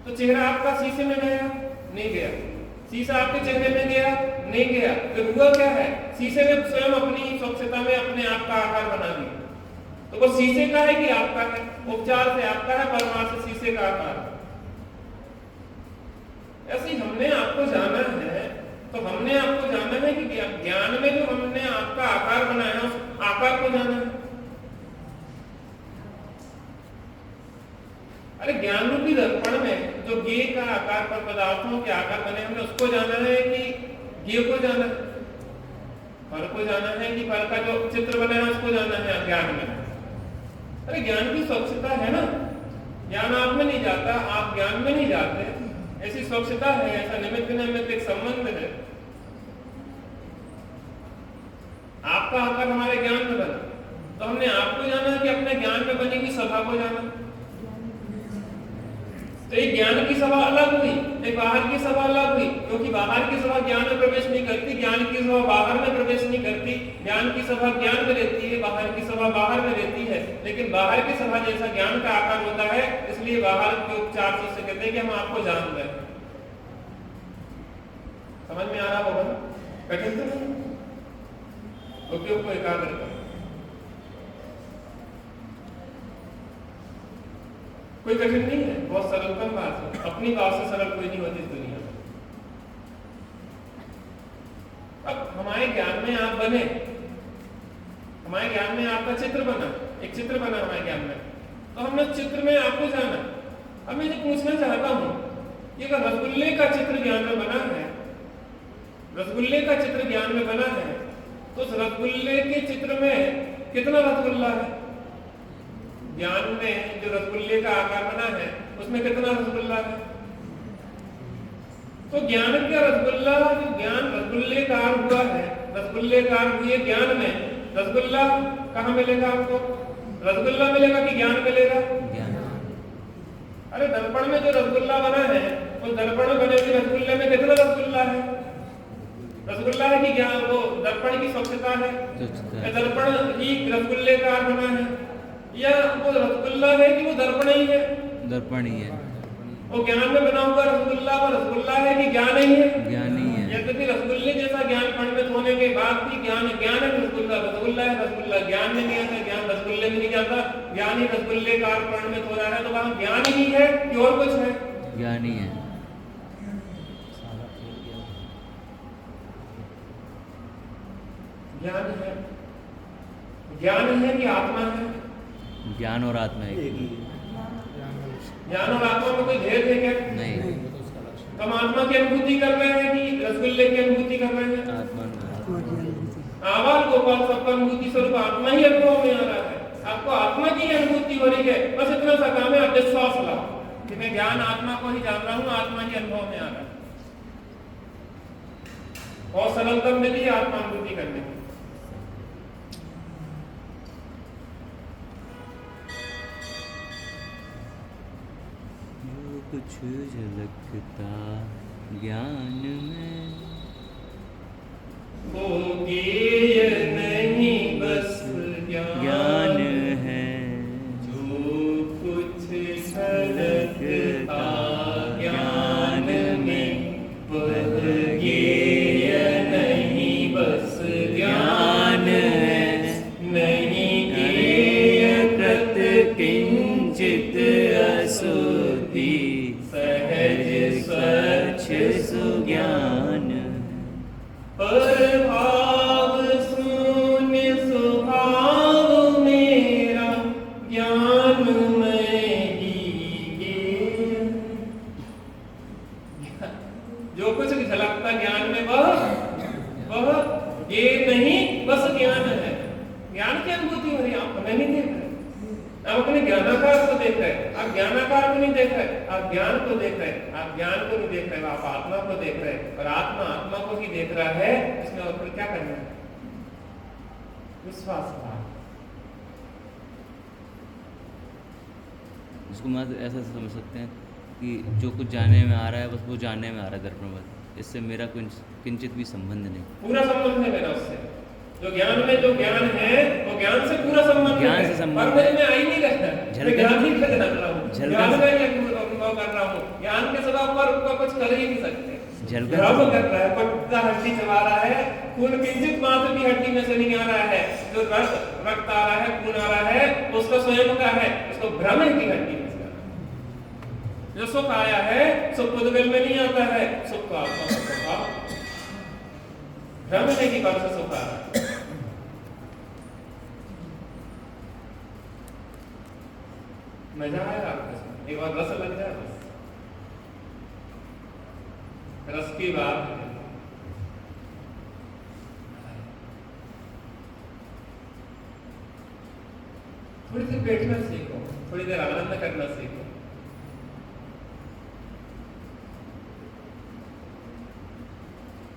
तो चेहरा आपका शीशे में गया नहीं गया, शीशा आपके चेहरे में गया नहीं गया, फिर हुआ क्या है, शीशे ने स्वयं अपनी स्वच्छता में अपने आप का आकार बना दिया। तो वो शीशे का है कि आपका है? उपचार से आपका है, परमार्थ से शीशे का आकार। ऐसे ही हमने आपको जाना है, तो हमने आपको जाना है कि ज्ञान में जो हमने आपका आकार बनाया उस आकार को जाना है। अरे ज्ञान रूपी दर्पण में जो गे का आकार पर पदार्थों के आकार बने, हमने उसको जाना है कि गे को जाना है, पर को जाना है कि पर का जो चित्र बना है उसको जाना है ज्ञान में। अरे ज्ञान की स्वच्छता है ना, ज्ञान आप में नहीं जाता, आप ज्ञान में नहीं जाते, ऐसी स्वच्छता है, ऐसा निमित्त निमित्त एक संबंध है। आपका आकार हमारे ज्ञान में बना, तो हमने आपको जाना कि अपने ज्ञान में बनी हुई सभा को जाना। तो एक ज्ञान की सभा अलग हुई, एक बाहर की सभा अलग हुई, क्योंकि बाहर की सभा ज्ञान में प्रवेश नहीं करती, ज्ञान की सभा बाहर में प्रवेश नहीं करती। ज्ञान की सभा ज्ञान में रहती है, बाहर की सभा बाहर में रहती है। लेकिन बाहर की सभा जैसा ज्ञान का आकार होता है, इसलिए बाहर के उपचार से उससे कहते हैं कि हम आपको जान रहे हैं। समझ में आ रहा होगा? कठिन तो नहीं, उपयोग को एकाग्र कर। कोई कठिन नहीं है, बहुत सरलतम बात है, अपनी बात से सरल कोई नहीं होती इस दुनिया में। अब हमारे बने, हमारे ज्ञान में आपका चित्र बना, एक चित्र बना हमारे ज्ञान में, तो हमने चित्र में आपको जाना। अब मैं ये पूछना चाहता हूँ, ये अगर रसगुल्ले का चित्र ज्ञान में बना है, रसगुल्ले का चित्र ज्ञान में बना है, तो उस रसगुल्ले के चित्र में कितना रसगुल्ला है? ज्ञान में जो रसगुल्ले का आकार बना है उसमें कितना रसगुल्ला है? तो ज्ञान का रसगुल्ला, जो ज्ञान रसगुल्लेकार हुआ है, रसगुल्लेकार हुए ज्ञान में रसगुल्ला कहाँ मिलेगा आपको? रसगुल्ला मिलेगा कि ज्ञान मिलेगा? अरे दर्पण में जो रसगुल्ला बना है, उस दर्पण में बने हुए रसगुल्ले में कितना रसगुल्ला है? रसगुल्ला है कि ज्ञान, वो दर्पण की स्वच्छता है, दर्पण ही रसगुल्लेकार बना है, या वो रसगुल्ला है कि वो दर्पण ही है? दर्पण ही है। वो ज्ञान में बना हुआ रसगुल्ला, वो रसगुल्ला है कि ज्ञान ही है? ज्ञान ही है। यद्यपि रसगुल्ले जैसा ज्ञान पंडित होने के बाद भी ज्ञान ज्ञान है, रसगुल्ला रसगुल्ला है, रसगुल्ला ज्ञान में नहीं आता, ज्ञान रसगुल्ले में नहीं जाता, ज्ञान ही रसगुल्ले कार पंडित हो रहा है, तो वहां ज्ञान ही है कि और कुछ है? ज्ञान ही है। ज्ञान है, ज्ञान है कि आत्मा है? ज्ञान और आत्मा एक ही। ज्ञान और आत्मा में कोई भेद है क्या? नहीं। तो हम आत्मा की अनुभूति कर रहे हैं कि रसगुल्ले की अनुभूति कर रहे हैं? आवाज गोपाल सबका अनुभूति स्वरूप आत्मा ही अनुभव में आ रहा है, आपको आत्मा की अनुभूति हो रही है, बस इतना सा काम है, आप विश्वास लाओ कि मैं ज्ञान आत्मा को ही जान रहा हूँ, आत्मा ही अनुभव में आ रहा है। बहुत सरलतम विधि है आत्मा अनुभूति करने की। कुछ झलकता ज्ञान में, वो ज्ञेय नहीं बस ज्ञान है, जो कुछ झलकता ज्ञान में, वह ज्ञेय नहीं बस ज्ञान है, नहीं ज्ञेय कृत किंचित असुद्धि, सहज स्वच्छ सुज्ञान, पर भाव शून्य स्वभाव मेरा, ज्ञान में ही जो कुछ झलकता ज्ञान में वह ये नहीं बस ज्ञान है। ज्ञान की अनुभूति हो रही है, आप हमें नहीं देख रहे, आप अपने ज्ञानाकार को देख रहे हैं, आप ज्ञानाकार को नहीं देख रहे, आप ज्ञान को देख रहे हैं, आप ज्ञान को नहीं देख रहे, आप आत्मा को देख रहे हैं, और आत्मा आत्मा को ही देख रहा है। इसमें और फिर क्या करना है? विश्वास भाव। इसको मैं ऐसा समझ सकते हैं कि जो कुछ जानने में आ रहा है, बस वो जानने में आ रहा है दर्पण में, इससे मेरा किंचित भी संबंध नहीं। पूरा संबंध है मेरा उससे। जो ज्ञान में जो ज्ञान है, वो ज्ञान से पूरा संबंध ज्ञान है, से संबंध और मुझे मैं आ ही नहीं रहता, मैं ज्ञान ही कर रहा हूँ, ज्ञान में ही अनुभव कर रहा हूँ, ज्ञान के सिवा पर कुछ कर ही नहीं सकते। भ्रम कर रहा है, पट्टा हड्डी चबा रहा है, खून किंचित मात्र भी हड्डी में से नहीं आ रहा है, जो रक्त आ रहा है, खून आ रहा है, उसका स्वयं का है, उसको भ्रम है कि हड्डी में से आ रहा है। जो सुख आया है, सुख पुद्गल में नहीं आता है, सुख तो आत्मा का स्वभाव, भ्रम है कि कौन सा सुख आ रहा है। मजा आया आपको? एक बार रस लग जाए, रस की बात है। थोड़ी देर बैठना सीखो, थोड़ी देर आनंद करना सीखो।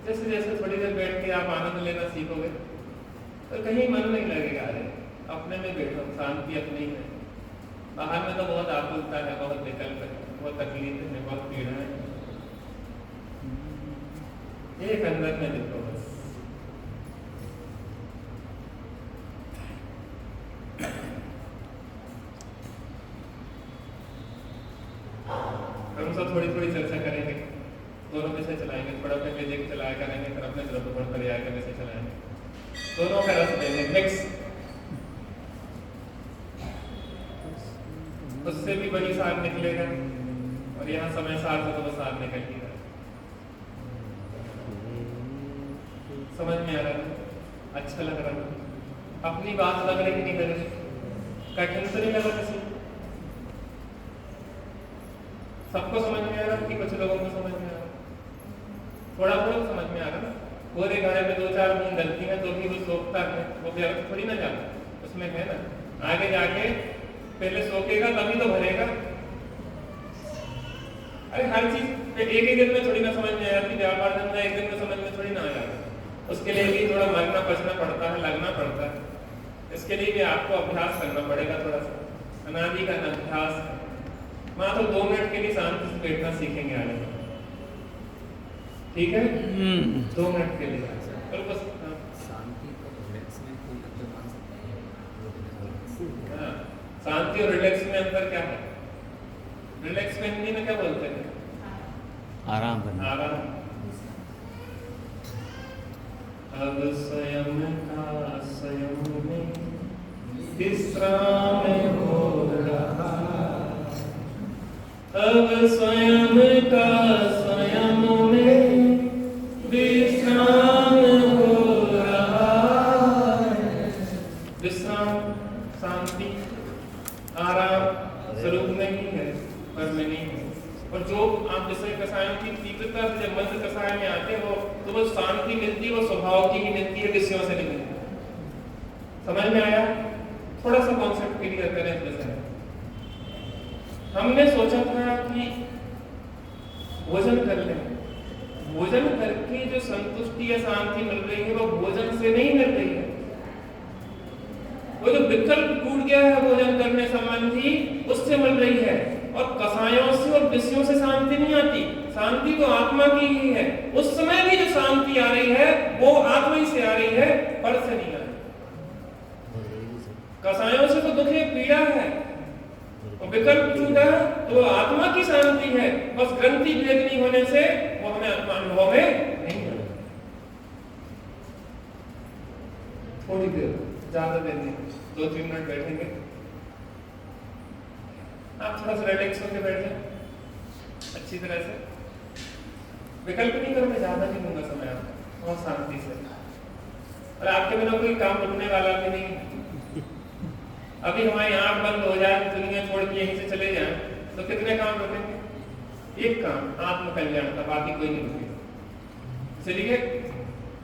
जैसे जैसे थोड़ी देर बैठ के आप आनंद लेना सीखोगे तो कहीं मन नहीं लगेगा। अरे अपने में बैठो, शांति अपनी है। बाहर में तो बहुत आकुलता है, बहुत विकल्प है, बहुत तकलीफ है, बहुत पीड़ा है। एक अंदर में देखो बस। हम सब थोड़ी थोड़ी चर्चा करेंगे, दोनों कैसे चलाएंगे, थोड़ा पे देख चलाया करेंगे, फिर अपने तरफ बढ़ कर आएगा कैसे चलाएंगे, दोनों का रस देंगे मिक्स। उससे भी बड़ी सार निकलेगा, और यहाँ समय सार से तो वो सार निकल ही रहा है। समझ में आ रहा है? अच्छा लग रहा है, अपनी बात लग रही नहीं लग रही, कठिन तो नहीं लगा किसी, सबको समझ में आ रहा कि कुछ लोगों को समझ में आ रहा, थोड़ा थोड़ा समझ में आ रहा ना। पूरे गाने में 2-4 बूंद डलती है तो भी वो सोखता है, वो व्यर्थ थोड़ी ना जाता, उसमें है ना आगे जाके पहले सोखेगा तभी तो भरेगा। अरे हर चीज एक ही दिन में थोड़ी ना समझ में आ जाती, व्यापार धंधा एक दिन में समझ में थोड़ी ना आ जाता, उसके लिए भी थोड़ा मरना पचना पड़ता है, लगना पड़ता है, इसके लिए भी आपको अभ्यास करना पड़ेगा थोड़ा सा, अनादि का अभ्यास। वहां तो 2 मिनट के लिए शांति से बैठना सीखेंगे आगे, ठीक है 2 मिनट के लिए चलो बस। शांति को रिलैक्स में कोई अंतर मान सकता है? हाँ, शांति और रिलैक्स में अंतर क्या है? रिलैक्स में हिंदी में क्या बोलते हैं? आराम करना। आराम। अब स्वयं का स्वयं में विश्राम हो रहा, अब स्वयं का स्वयं में विश्राम हो रहा है। विश्राम शांति आराम स्वरूप में ही है, पर में नहीं है। और जो आप जैसे कसायों की तीव्रता से जब मंत्र कसाय में आते हो तो वो शांति मिलती है, वो स्वभाव की ही मिलती है, विषयों से नहीं मिलती। समझ में आया? थोड़ा सा कॉन्सेप्ट क्लियर करें। जैसे हमने सोचा था कि भोजन कर लें, भोजन करके जो संतुष्टि या शांति मिल रही है वो भोजन से नहीं मिल रही है, वो जो विकल्प टूट गया है भोजन करने संबंधी उससे मिल रही है। और कसायों से और विषयों से शांति नहीं आती, शांति तो आत्मा की ही है। उस समय भी जो शांति आ रही है वो आत्मा ही से आ रही है, पर से नहीं आ रही। कसायों से तो दुख है, पीड़ा है, और विकल्प टूटा तो वो आत्मा की शांति है, बस ग्रंथि भेद नहीं होने से वो हमें अनुभव में नहीं है। थोड़ी देर, ज्यादा देर नहीं, 2-3 मिनट बैठेंगे, आप थोड़ा सा रिलैक्स होकर बैठ जाए अच्छी तरह से। विकल्प नहीं करूंगा, ज्यादा नहीं लूंगा समय आपका, बहुत शांति से। और आपके बिना कोई काम रुकने वाला भी नहीं है। अभी हमारी आंख बंद हो जाए, दुनिया छोड़ के यहीं से चले जाए तो कितने काम रुकेंगे? एक काम, आत्म कल्याण का, बाकी कोई नहीं रुकेगा। इसलिए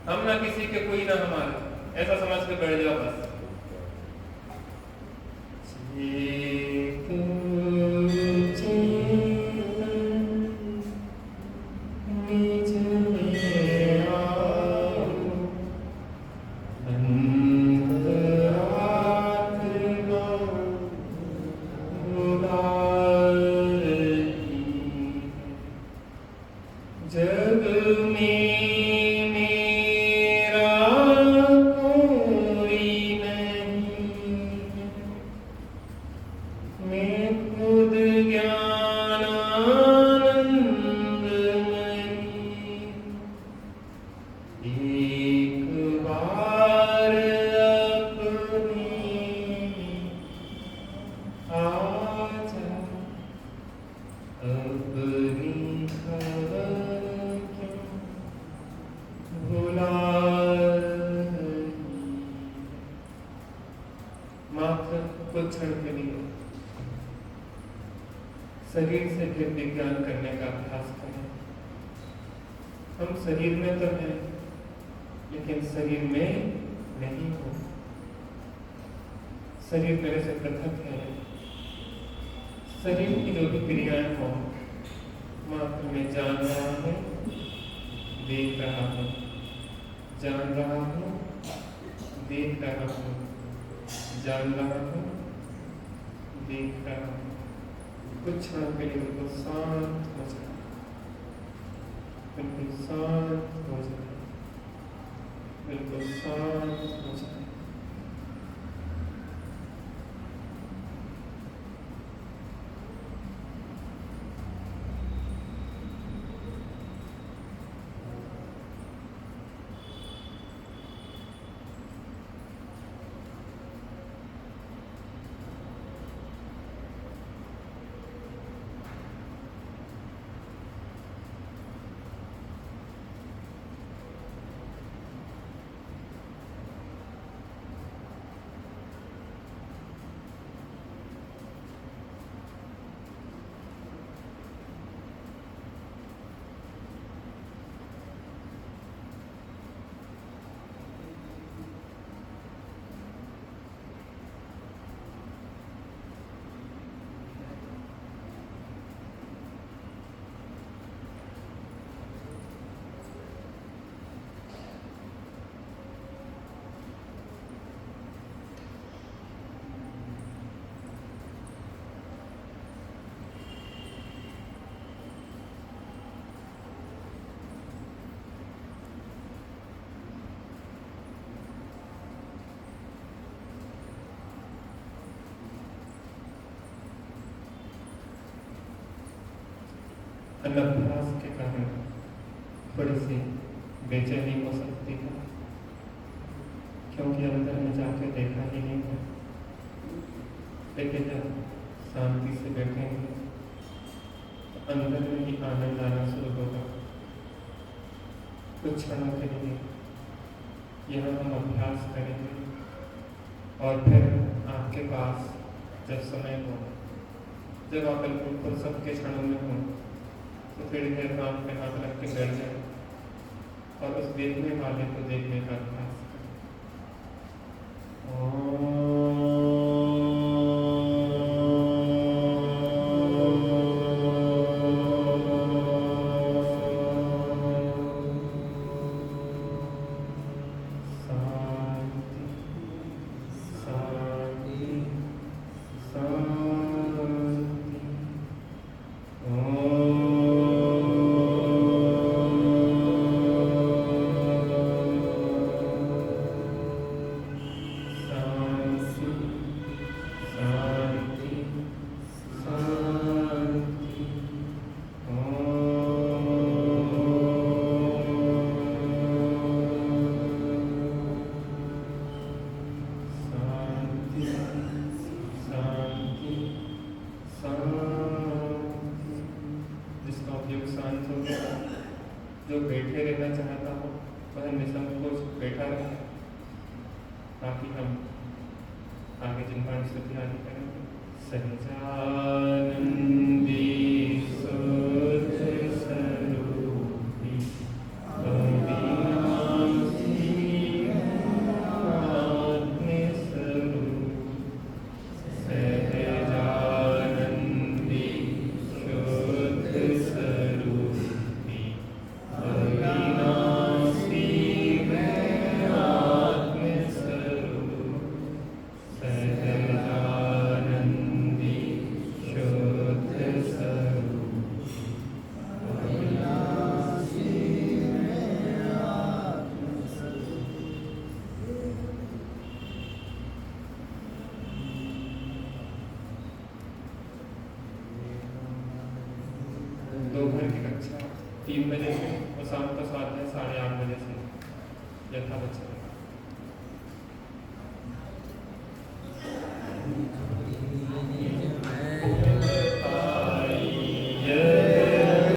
हम ना किसी के, कोई ना हमारा, ऐसा समझ के बैठ जाओ बस। शरीर से फिर विज्ञान करने का अभ्यास करें। हम शरीर में तो हैं लेकिन शरीर में नहीं हो, शरीर मेरे से पृथक है। शरीर की जो भी क्रियाएं हो मात्र में जान रहा हूँ, देख रहा हूँ, जान रहा हूँ, देख रहा हूँ, जान रहा हूँ, देख रहा हूँ। कुछ क्षण के लिए बिल्कुल शांत हो जाए, बिल्कुल शांत हो जाए, बिल्कुल शांत हो जाए। अनभ्यास के कारण थोड़ी सी बेचैनी हो सकती है, क्योंकि अंदर में जाके देखा ही नहीं है। लेकिन जब शांति से बैठेंगे तो अंदर में ही आनंद आना शुरू होगा। कुछ क्षणों के लिए यह हम अभ्यास करेंगे और फिर आपके पास जब समय हो, जब आप बिल्कुल सबके क्षणों में हो, तो फिर देर हाथ में हाथ रख के बैठ जाए और उस देखने वाले को देखने का अभ्यास जो बैठे रहना चाहता हो वह निसंकोच बैठा रहे। बाकी हम आगे जिनका स्तुति आदि करेंगे। सहजानंदी सुध स्वरूपी अविनाशी आत्म स्वरूप सहजानंदी शुद्ध स्वरूपी अविनाशी आत्म स्वरूप सहजानंदी शुद्ध स्वरूप अविनाशी दोपहर की कक्षा 3 बजे से और शाम का 7 या 8:30 बजे से यथावत चलेगी।